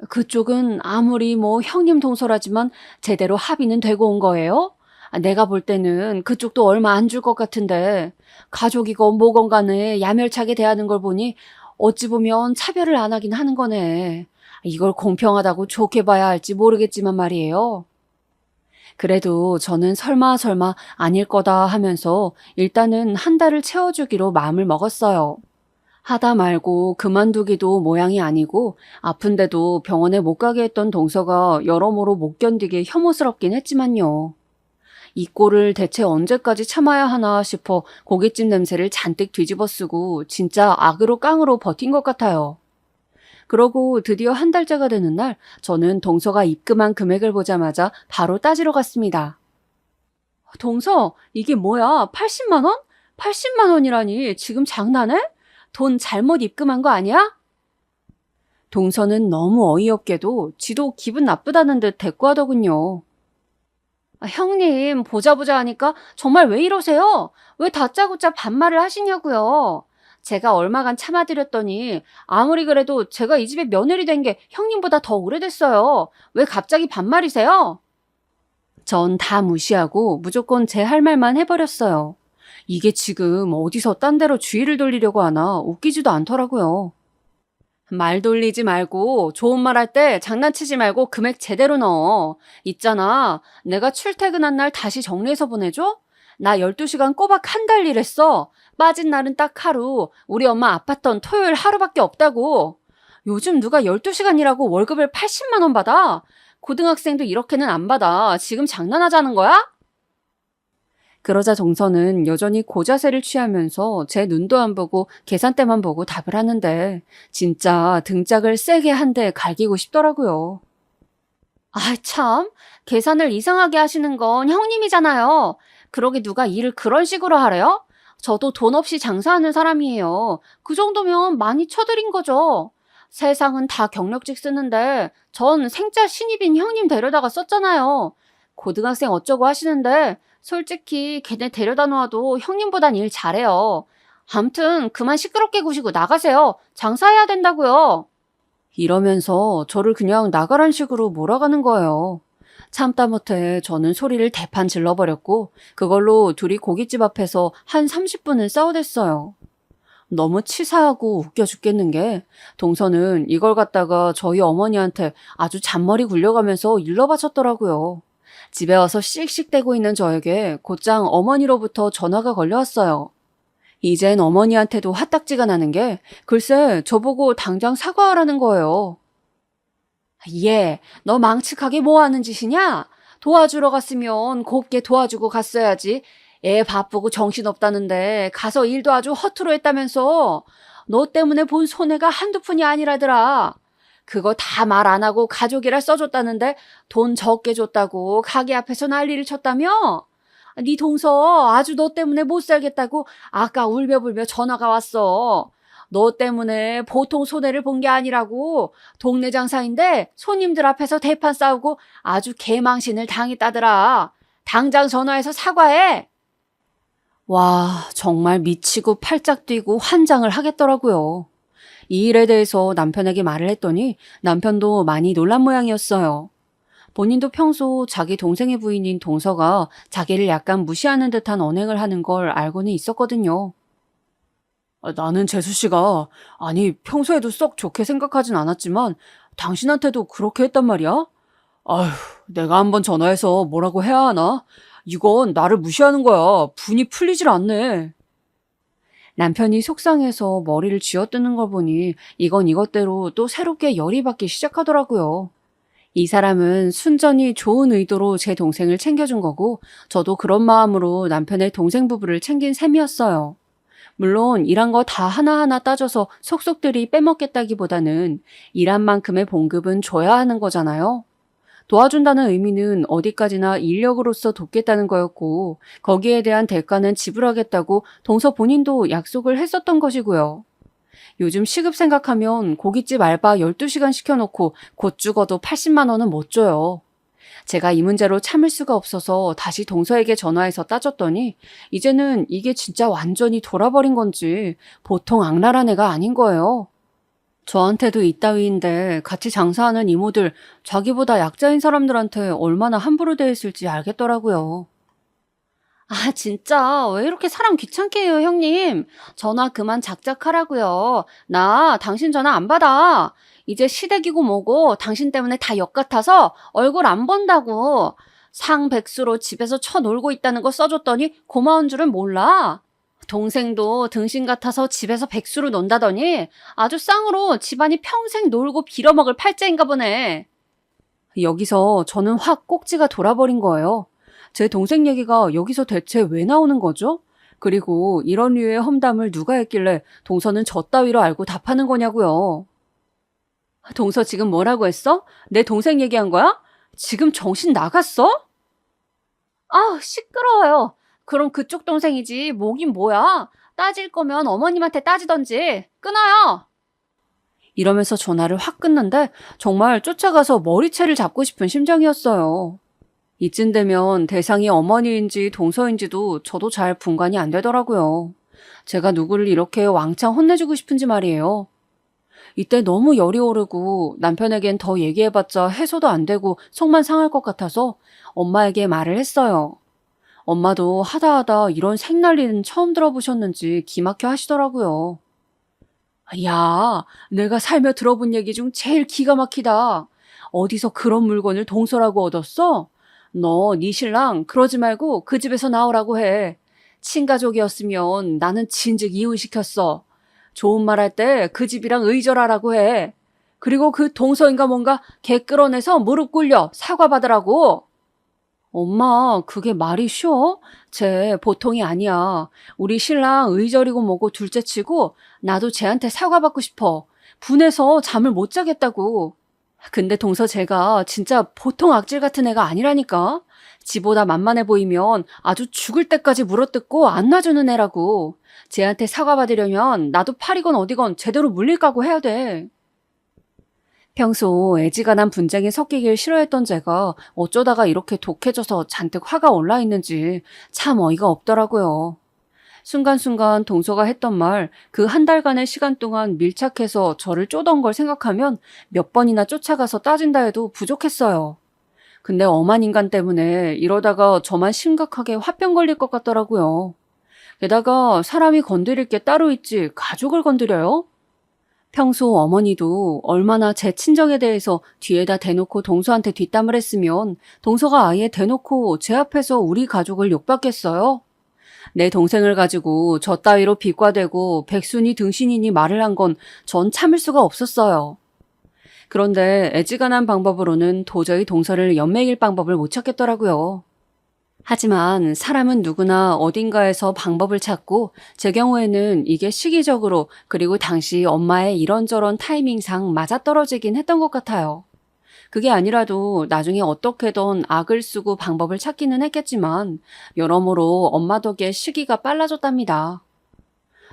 그쪽은 아무리 뭐 형님 동서라지만 제대로 합의는 되고 온 거예요? 내가 볼 때는 그쪽도 얼마 안 줄 것 같은데 가족이건 뭐건 간에 야멸차게 대하는 걸 보니 어찌 보면 차별을 안 하긴 하는 거네. 이걸 공평하다고 좋게 봐야 할지 모르겠지만 말이에요. 그래도 저는 설마 아닐 거다 하면서 일단은 한 달을 채워주기로 마음을 먹었어요. 하다 말고 그만두기도 모양이 아니고 아픈데도 병원에 못 가게 했던 동서가 여러모로 못 견디게 혐오스럽긴 했지만요. 이 꼴을 대체 언제까지 참아야 하나 싶어 고깃집 냄새를 잔뜩 뒤집어 쓰고 진짜 악으로 깡으로 버틴 것 같아요. 그러고 드디어 한 달째가 되는 날 저는 동서가 입금한 금액을 보자마자 바로 따지러 갔습니다. 동서, 이게 뭐야? 80만 원? 80만 원이라니 지금 장난해? 돈 잘못 입금한 거 아니야? 동서는 너무 어이없게도 지도 기분 나쁘다는 듯 대꾸하더군요. 형님, 보자 하니까 정말 왜 이러세요? 왜 다짜고짜 반말을 하시냐고요? 제가 얼마간 참아드렸더니 아무리 그래도 제가 이 집에 며느리 된 게 형님보다 더 오래됐어요. 왜 갑자기 반말이세요? 전 다 무시하고 무조건 제 할 말만 해버렸어요. 이게 지금 어디서 딴 데로 주의를 돌리려고 하나 웃기지도 않더라고요. 말 돌리지 말고 좋은 말 할 때 장난치지 말고 금액 제대로 넣어. 있잖아. 내가 출퇴근한 날 다시 정리해서 보내줘? 나 12시간 꼬박 한 달 일했어. 빠진 날은 딱 하루. 우리 엄마 아팠던 토요일 하루밖에 없다고. 요즘 누가 12시간 일하고 월급을 80만 원 받아? 고등학생도 이렇게는 안 받아. 지금 장난하자는 거야? 그러자 동서는 여전히 고자세를 취하면서 제 눈도 안 보고 계산대만 보고 답을 하는데 진짜 등짝을 세게 한 대 갈기고 싶더라고요. 아, 참. 계산을 이상하게 하시는 건 형님이잖아요. 그러게 누가 일을 그런 식으로 하래요? 저도 돈 없이 장사하는 사람이에요. 그 정도면 많이 쳐드린 거죠. 세상은 다 경력직 쓰는데 전 생짜 신입인 형님 데려다가 썼잖아요. 고등학생 어쩌고 하시는데 솔직히 걔네 데려다 놓아도 형님보단 일 잘해요. 암튼 그만 시끄럽게 구시고 나가세요. 장사해야 된다고요. 이러면서 저를 그냥 나가란 식으로 몰아가는 거예요. 참다 못해 저는 소리를 대판 질러버렸고 그걸로 둘이 고깃집 앞에서 한 30분을 싸우댔어요. 너무 치사하고 웃겨 죽겠는 게 동서는 이걸 갖다가 저희 어머니한테 아주 잔머리 굴려가면서 일러바쳤더라고요. 집에 와서 씩씩대고 있는 저에게 곧장 어머니로부터 전화가 걸려왔어요. 이젠 어머니한테도 화딱지가 나는 게 글쎄 저보고 당장 사과하라는 거예요. 얘, 너 망측하게 뭐 하는 짓이냐? 도와주러 갔으면 곱게 도와주고 갔어야지. 애 바쁘고 정신없다는데 가서 일도 아주 허투루 했다면서. 너 때문에 본 손해가 한두 푼이 아니라더라. 그거 다 말 안 하고 가족이라 써줬다는데 돈 적게 줬다고 가게 앞에서 난리를 쳤다며? 네 동서 아주 너 때문에 못 살겠다고 아까 울며불며 전화가 왔어. 너 때문에 보통 손해를 본 게 아니라고. 동네 장사인데 손님들 앞에서 대판 싸우고 아주 개망신을 당했다더라. 당장 전화해서 사과해. 와, 정말 미치고 팔짝 뛰고 환장을 하겠더라고요. 이 일에 대해서 남편에게 말을 했더니 남편도 많이 놀란 모양이었어요. 본인도 평소 자기 동생의 부인인 동서가 자기를 약간 무시하는 듯한 언행을 하는 걸 알고는 있었거든요. 나는 재수 씨가 아니 평소에도 썩 좋게 생각하진 않았지만 당신한테도 그렇게 했단 말이야? 아휴, 내가 한번 전화해서 뭐라고 해야 하나? 이건 나를 무시하는 거야. 분이 풀리질 않네. 남편이 속상해서 머리를 쥐어뜯는 걸 보니 이건 이것대로 또 새롭게 열이 받기 시작하더라고요. 이 사람은 순전히 좋은 의도로 제 동생을 챙겨준 거고 저도 그런 마음으로 남편의 동생 부부를 챙긴 셈이었어요. 물론 일한 거 다 하나하나 따져서 속속들이 빼먹겠다기보다는 일한 만큼의 봉급은 줘야 하는 거잖아요. 도와준다는 의미는 어디까지나 인력으로서 돕겠다는 거였고 거기에 대한 대가는 지불하겠다고 동서 본인도 약속을 했었던 것이고요. 요즘 시급 생각하면 고깃집 알바 12시간 시켜놓고 곧 죽어도 80만 원은 못 줘요. 제가 이 문제로 참을 수가 없어서 다시 동서에게 전화해서 따졌더니 이제는 이게 진짜 완전히 돌아버린 건지 보통 악랄한 애가 아닌 거예요. 저한테도 이따위인데 같이 장사하는 이모들 자기보다 약자인 사람들한테 얼마나 함부로 대했을지 알겠더라고요. 아, 진짜 왜 이렇게 사람 귀찮게 해요, 형님? 전화 그만 작작하라고요. 나 당신 전화 안 받아. 이제 시댁이고 뭐고 당신 때문에 다 역 같아서 얼굴 안 본다고. 상백수로 집에서 쳐놀고 있다는 거 써줬더니 고마운 줄은 몰라. 동생도 등신 같아서 집에서 백수로 논다더니 아주 쌍으로 집안이 평생 놀고 빌어먹을 팔자인가 보네. 여기서 저는 확 꼭지가 돌아버린 거예요. 제 동생 얘기가 여기서 대체 왜 나오는 거죠? 그리고 이런 류의 험담을 누가 했길래 동서는 저 따위로 알고 답하는 거냐고요. 동서 지금 뭐라고 했어? 내 동생 얘기한 거야? 지금 정신 나갔어? 아, 시끄러워요. 그럼 그쪽 동생이지 뭐긴 뭐야. 따질 거면 어머님한테 따지던지. 끊어요. 이러면서 전화를 확 끊는데 정말 쫓아가서 머리채를 잡고 싶은 심정이었어요. 이쯤 되면 대상이 어머니인지 동서인지도 저도 잘 분간이 안 되더라고요. 제가 누구를 이렇게 왕창 혼내주고 싶은지 말이에요. 이때 너무 열이 오르고 남편에겐 더 얘기해봤자 해소도 안 되고 속만 상할 것 같아서 엄마에게 말을 했어요. 엄마도 하다하다 이런 생난리는 처음 들어보셨는지 기막혀 하시더라고요. 야, 내가 살며 들어본 얘기 중 제일 기가 막히다. 어디서 그런 물건을 동서라고 얻었어? 너, 네 신랑 그러지 말고 그 집에서 나오라고 해. 친가족이었으면 나는 진즉 이혼시켰어. 좋은 말 할 때 그 집이랑 의절하라고 해. 그리고 그 동서인가 뭔가 개 끌어내서 무릎 꿇려 사과받으라고. 엄마, 그게 말이 쉬워? 쟤 보통이 아니야. 우리 신랑 의절이고 뭐고 둘째치고 나도 쟤한테 사과받고 싶어. 분해서 잠을 못 자겠다고. 근데 동서 쟤가 진짜 보통 악질 같은 애가 아니라니까. 지보다 만만해 보이면 아주 죽을 때까지 물어뜯고 안 놔주는 애라고. 쟤한테 사과받으려면 나도 팔이건 어디건 제대로 물릴 각오 해야 돼. 평소 애지간한 분쟁에 섞이길 싫어했던 제가 어쩌다가 이렇게 독해져서 잔뜩 화가 올라 있는지 참 어이가 없더라고요. 순간순간 동서가 했던 말, 그 한 달간의 시간 동안 밀착해서 저를 쪼던 걸 생각하면 몇 번이나 쫓아가서 따진다 해도 부족했어요. 근데 엄한 인간 때문에 이러다가 저만 심각하게 화병 걸릴 것 같더라고요. 게다가 사람이 건드릴 게 따로 있지 가족을 건드려요? 평소 어머니도 얼마나 제 친정에 대해서 뒤에다 대놓고 동서한테 뒷담을 했으면 동서가 아예 대놓고 제 앞에서 우리 가족을 욕받겠어요? 내 동생을 가지고 저 따위로 비과대고 백순이 등신이니 말을 한 건 전 참을 수가 없었어요. 그런데 애지간한 방법으로는 도저히 동서를 연맥일 방법을 못 찾겠더라고요. 하지만 사람은 누구나 어딘가에서 방법을 찾고 제 경우에는 이게 시기적으로 그리고 당시 엄마의 이런저런 타이밍상 맞아떨어지긴 했던 것 같아요. 그게 아니라도 나중에 어떻게든 악을 쓰고 방법을 찾기는 했겠지만 여러모로 엄마 덕에 시기가 빨라졌답니다.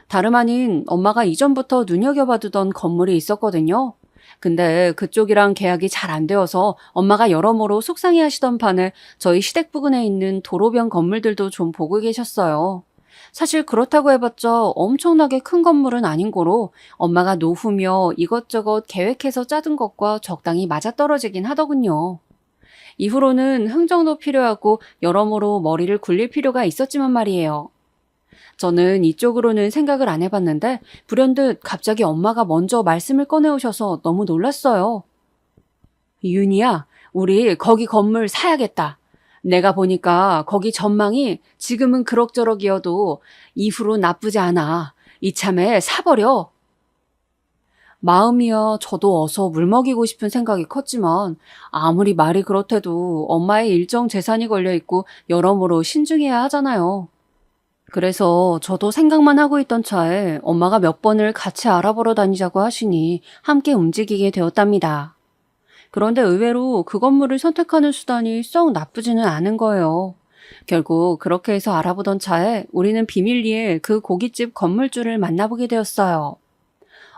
다름 아닌 엄마가 이전부터 눈여겨봐두던 건물이 있었거든요. 근데 그쪽이랑 계약이 잘 안 되어서 엄마가 여러모로 속상해하시던 판에 저희 시댁 부근에 있는 도로변 건물들도 좀 보고 계셨어요. 사실 그렇다고 해봤자 엄청나게 큰 건물은 아닌 거로 엄마가 노후며 이것저것 계획해서 짜둔 것과 적당히 맞아떨어지긴 하더군요. 이후로는 흥정도 필요하고 여러모로 머리를 굴릴 필요가 있었지만 말이에요. 저는 이쪽으로는 생각을 안 해봤는데 불현듯 갑자기 엄마가 먼저 말씀을 꺼내오셔서 너무 놀랐어요. 윤희야, 우리 거기 건물 사야겠다. 내가 보니까 거기 전망이 지금은 그럭저럭이어도 이후로 나쁘지 않아. 이참에 사버려. 마음이야 저도 어서 물먹이고 싶은 생각이 컸지만 아무리 말이 그렇대도 엄마의 일정 재산이 걸려있고 여러모로 신중해야 하잖아요. 그래서 저도 생각만 하고 있던 차에 엄마가 몇 번을 같이 알아보러 다니자고 하시니 함께 움직이게 되었답니다. 그런데 의외로 그 건물을 선택하는 수단이 썩 나쁘지는 않은 거예요. 결국 그렇게 해서 알아보던 차에 우리는 비밀리에 그 고깃집 건물주를 만나보게 되었어요.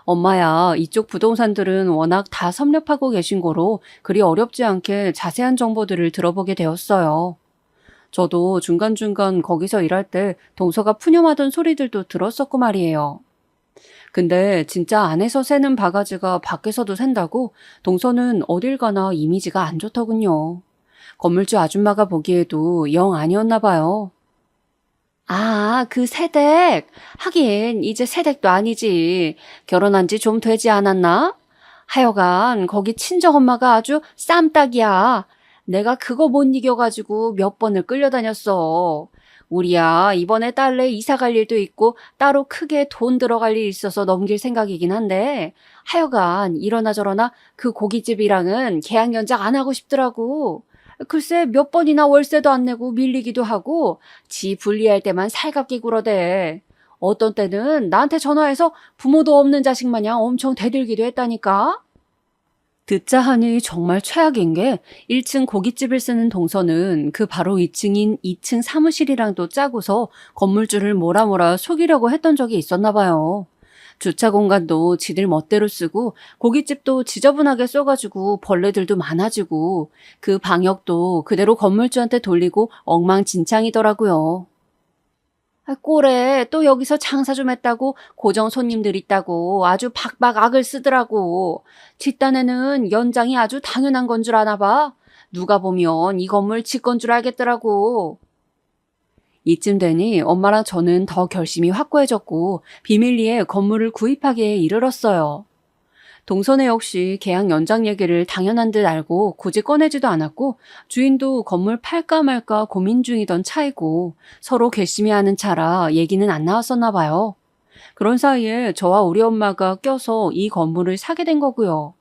엄마야, 이쪽 부동산들은 워낙 다 섭렵하고 계신 거로 그리 어렵지 않게 자세한 정보들을 들어보게 되었어요. 저도 중간중간 거기서 일할 때 동서가 푸념하던 소리들도 들었었고 말이에요. 근데 진짜 안에서 새는 바가지가 밖에서도 샌다고 동서는 어딜 가나 이미지가 안 좋더군요. 건물주 아줌마가 보기에도 영 아니었나 봐요. 아, 그 새댁. 하긴 이제 새댁도 아니지. 결혼한 지 좀 되지 않았나? 하여간 거기 친정엄마가 아주 쌈딱이야. 내가 그거 못 이겨가지고 몇 번을 끌려다녔어. 우리야 이번에 딸내 이사 갈 일도 있고 따로 크게 돈 들어갈 일 있어서 넘길 생각이긴 한데 하여간 이러나 저러나 그 고깃집이랑은 계약 연장 안 하고 싶더라고. 글쎄 몇 번이나 월세도 안 내고 밀리기도 하고 지 분리할 때만 살갑게 굴어대. 어떤 때는 나한테 전화해서 부모도 없는 자식 마냥 엄청 대들기도 했다니까. 듣자 하니 정말 최악인 게 1층 고깃집을 쓰는 동서는 그 바로 2층인 2층 사무실이랑도 짜고서 건물주를 몰아몰아 속이려고 했던 적이 있었나 봐요. 주차 공간도 지들 멋대로 쓰고 고깃집도 지저분하게 써가지고 벌레들도 많아지고 그 방역도 그대로 건물주한테 돌리고 엉망진창이더라고요. 꼴에 또 여기서 장사 좀 했다고 고정 손님들 있다고 아주 박박 악을 쓰더라고. 뒷단에는 연장이 아주 당연한 건 줄 아나 봐. 누가 보면 이 건물 지 건 줄 알겠더라고. 이쯤 되니 엄마랑 저는 더 결심이 확고해졌고 비밀리에 건물을 구입하기에 이르렀어요. 동선에 역시 계약 연장 얘기를 당연한 듯 알고 굳이 꺼내지도 않았고 주인도 건물 팔까 말까 고민 중이던 차이고 서로 괘씸해 하는 차라 얘기는 안 나왔었나 봐요. 그런 사이에 저와 우리 엄마가 껴서 이 건물을 사게 된 거고요.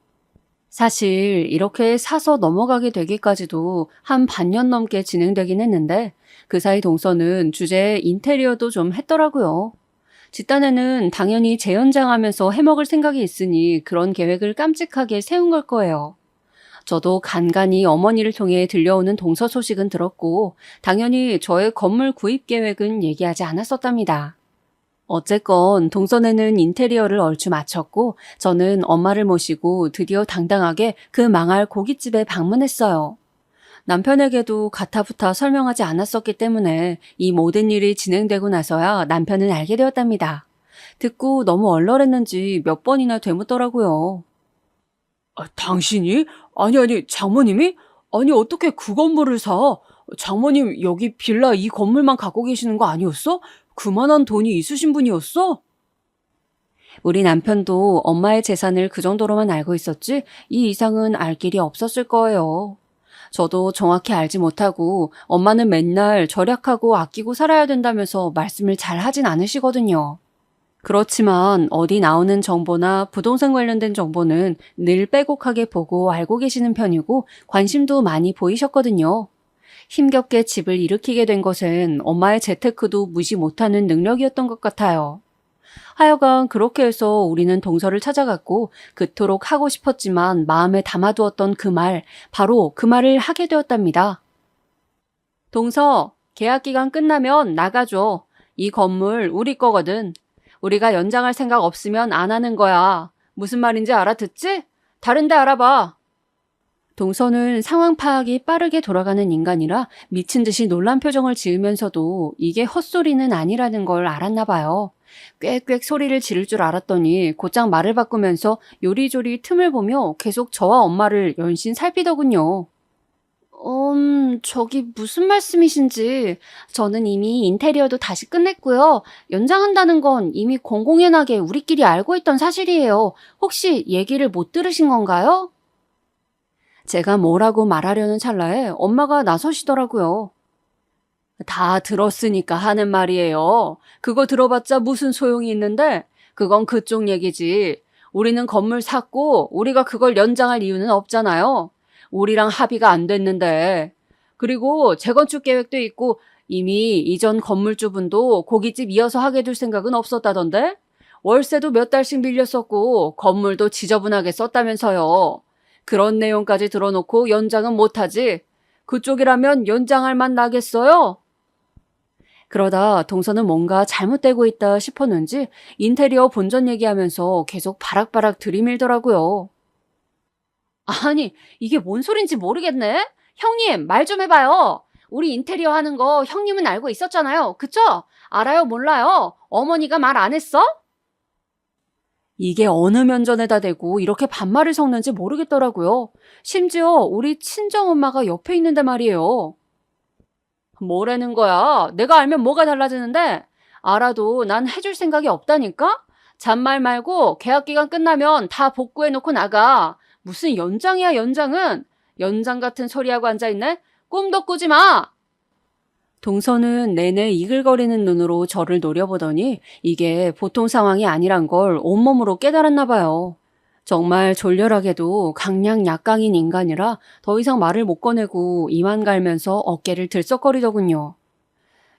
사실 이렇게 사서 넘어가게 되기까지도 한 반년 넘게 진행되긴 했는데 그 사이 동서는 주제에 인테리어도 좀 했더라고요. 집단에는 당연히 재연장하면서 해먹을 생각이 있으니 그런 계획을 깜찍하게 세운 걸 거예요. 저도 간간히 어머니를 통해 들려오는 동서 소식은 들었고 당연히 저의 건물 구입 계획은 얘기하지 않았었답니다. 어쨌건 동선에는 인테리어를 얼추 마쳤고 저는 엄마를 모시고 드디어 당당하게 그 망할 고깃집에 방문했어요. 남편에게도 가타부타 설명하지 않았었기 때문에 이 모든 일이 진행되고 나서야 남편은 알게 되었답니다. 듣고 너무 얼얼했는지 몇 번이나 되묻더라고요. 당신이? 아니, 장모님이? 아니, 어떻게 그 건물을 사? 장모님, 여기 빌라 이 건물만 갖고 계시는 거 아니었어? 그만한 돈이 있으신 분이었어? 우리 남편도 엄마의 재산을 그 정도로만 알고 있었지 이 이상은 알 길이 없었을 거예요. 저도 정확히 알지 못하고 엄마는 맨날 절약하고 아끼고 살아야 된다면서 말씀을 잘 하진 않으시거든요. 그렇지만 어디 나오는 정보나 부동산 관련된 정보는 늘 빼곡하게 보고 알고 계시는 편이고 관심도 많이 보이셨거든요. 힘겹게 집을 일으키게 된 것은 엄마의 재테크도 무시 못하는 능력이었던 것 같아요. 하여간 그렇게 해서 우리는 동서를 찾아갔고 그토록 하고 싶었지만 마음에 담아두었던 바로 그 말을 하게 되었답니다. 동서, 계약 기간 끝나면 나가줘. 이 건물 우리 거거든. 우리가 연장할 생각 없으면 안 하는 거야. 무슨 말인지 알아듣지? 다른 데 알아봐. 동서는 상황 파악이 빠르게 돌아가는 인간이라 미친 듯이 놀란 표정을 지으면서도 이게 헛소리는 아니라는 걸 알았나 봐요. 꽥꽥 소리를 지를 줄 알았더니 곧장 말을 바꾸면서 요리조리 틈을 보며 계속 저와 엄마를 연신 살피더군요. 저기 무슨 말씀이신지. 저는 이미 인테리어도 다시 끝냈고요. 연장한다는 건 이미 공공연하게 우리끼리 알고 있던 사실이에요. 혹시 얘기를 못 들으신 건가요? 제가 뭐라고 말하려는 찰나에 엄마가 나서시더라고요. 다 들었으니까 하는 말이에요. 그거 들어봤자 무슨 소용이 있는데? 그건 그쪽 얘기지. 우리는 건물 샀고 우리가 그걸 연장할 이유는 없잖아요. 우리랑 합의가 안 됐는데. 그리고 재건축 계획도 있고 이미 이전 건물주분도 고깃집 이어서 하게 둘 생각은 없었다던데? 월세도 몇 달씩 밀렸었고 건물도 지저분하게 썼다면서요. 그런 내용까지 들어놓고 연장은 못하지. 그쪽이라면 연장할 맛 나겠어요? 그러다 동서는 뭔가 잘못되고 있다 싶었는지 인테리어 본전 얘기하면서 계속 바락바락 들이밀더라고요. 아니, 이게 뭔 소린지 모르겠네? 형님, 말 좀 해봐요. 우리 인테리어 하는 거 형님은 알고 있었잖아요. 그쵸? 알아요, 몰라요? 어머니가 말 안 했어? 이게 어느 면전에다 대고 이렇게 반말을 섞는지 모르겠더라고요. 심지어 우리 친정엄마가 옆에 있는데 말이에요. 뭐라는 거야? 내가 알면 뭐가 달라지는데? 알아도 난 해줄 생각이 없다니까? 잔말 말고 계약 기간 끝나면 다 복구해놓고 나가. 무슨 연장이야, 연장은? 연장 같은 소리하고 앉아있네? 꿈도 꾸지 마! 동서는 내내 이글거리는 눈으로 저를 노려보더니 이게 보통 상황이 아니란 걸 온몸으로 깨달았나 봐요. 정말 졸렬하게도 강약 약강인 인간이라 더 이상 말을 못 꺼내고 이만 갈면서 어깨를 들썩거리더군요.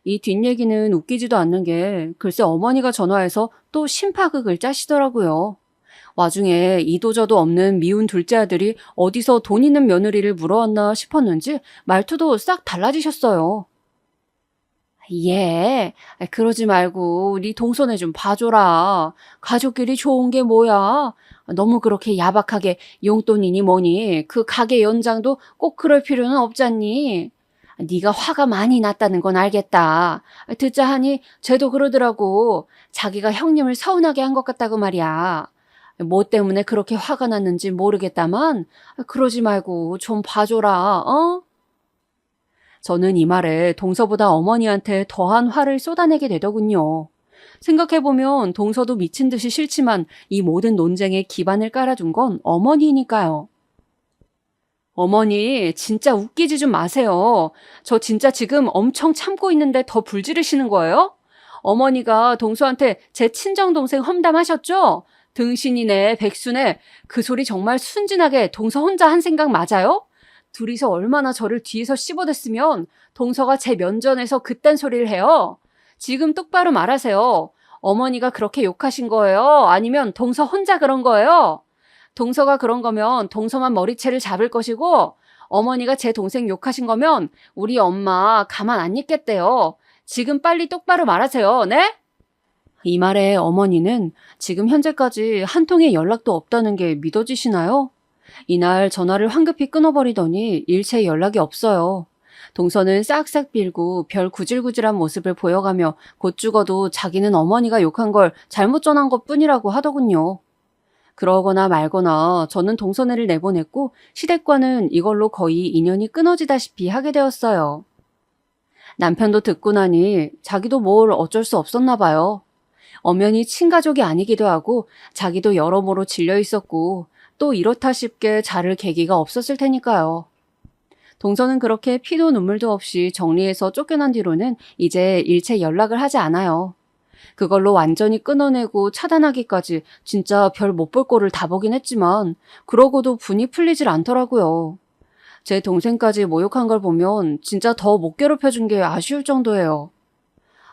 이 뒷얘기는 웃기지도 않는 게 글쎄 어머니가 전화해서 또 심파극을 짜시더라고요. 와중에 이도저도 없는 미운 둘째 아들이 어디서 돈 있는 며느리를 물어왔나 싶었는지 말투도 싹 달라지셨어요. 예, 그러지 말고 네 동선에 좀 봐줘라. 가족끼리 좋은 게 뭐야? 너무 그렇게 야박하게 용돈이니 뭐니 그 가게 연장도 꼭 그럴 필요는 없잖니. 네가 화가 많이 났다는 건 알겠다. 듣자 하니 쟤도 그러더라고. 자기가 형님을 서운하게 한 것 같다고 말이야. 뭐 때문에 그렇게 화가 났는지 모르겠다만 그러지 말고 좀 봐줘라, 어? 저는 이 말에 동서보다 어머니한테 더한 화를 쏟아내게 되더군요. 생각해보면 동서도 미친 듯이 싫지만 이 모든 논쟁에 기반을 깔아준 건 어머니니까요. 어머니, 진짜 웃기지 좀 마세요. 저 진짜 지금 엄청 참고 있는데 더 불지르시는 거예요? 어머니가 동서한테 제 친정동생 험담하셨죠? 등신이네, 백수네. 그 소리 정말 순진하게 동서 혼자 한 생각 맞아요? 둘이서 얼마나 저를 뒤에서 씹어댔으면 동서가 제 면전에서 그딴 소리를 해요? 지금 똑바로 말하세요. 어머니가 그렇게 욕하신 거예요? 아니면 동서 혼자 그런 거예요? 동서가 그런 거면 동서만 머리채를 잡을 것이고 어머니가 제 동생 욕하신 거면 우리 엄마 가만 안 있겠대요. 지금 빨리 똑바로 말하세요. 네? 이 말에 어머니는 지금 현재까지 한 통의 연락도 없다는 게 믿어지시나요? 이날 전화를 황급히 끊어버리더니 일체 연락이 없어요. 동서는 싹싹 빌고 별 구질구질한 모습을 보여가며 곧 죽어도 자기는 어머니가 욕한 걸 잘못 전한 것뿐이라고 하더군요. 그러거나 말거나 저는 동서네를 내보냈고 시댁과는 이걸로 거의 인연이 끊어지다시피 하게 되었어요. 남편도 듣고 나니 자기도 뭘 어쩔 수 없었나 봐요. 엄연히 친가족이 아니기도 하고 자기도 여러모로 질려 있었고 또 이렇다 싶게 자를 계기가 없었을 테니까요. 동서는 그렇게 피도 눈물도 없이 정리해서 쫓겨난 뒤로는 이제 일체 연락을 하지 않아요. 그걸로 완전히 끊어내고 차단하기까지 진짜 별 못 볼 꼴을 다 보긴 했지만 그러고도 분이 풀리질 않더라고요. 제 동생까지 모욕한 걸 보면 진짜 더 못 괴롭혀준 게 아쉬울 정도예요.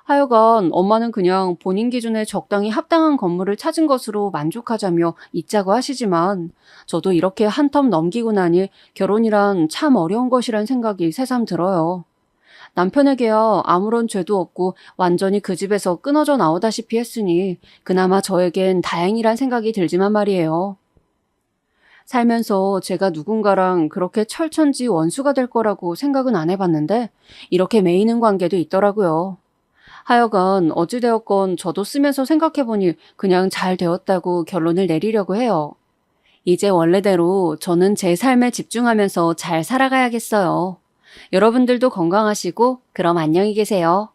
하여간 엄마는 그냥 본인 기준에 적당히 합당한 건물을 찾은 것으로 만족하자며 있자고 하시지만 저도 이렇게 한 텀 넘기고 나니 결혼이란 참 어려운 것이란 생각이 새삼 들어요. 남편에게야 아무런 죄도 없고 완전히 그 집에서 끊어져 나오다시피 했으니 그나마 저에겐 다행이란 생각이 들지만 말이에요. 살면서 제가 누군가랑 그렇게 철천지 원수가 될 거라고 생각은 안 해봤는데 이렇게 매이는 관계도 있더라고요. 하여간 어찌되었건 저도 쓰면서 생각해보니 그냥 잘 되었다고 결론을 내리려고 해요. 이제 원래대로 저는 제 삶에 집중하면서 잘 살아가야겠어요. 여러분들도 건강하시고 그럼 안녕히 계세요.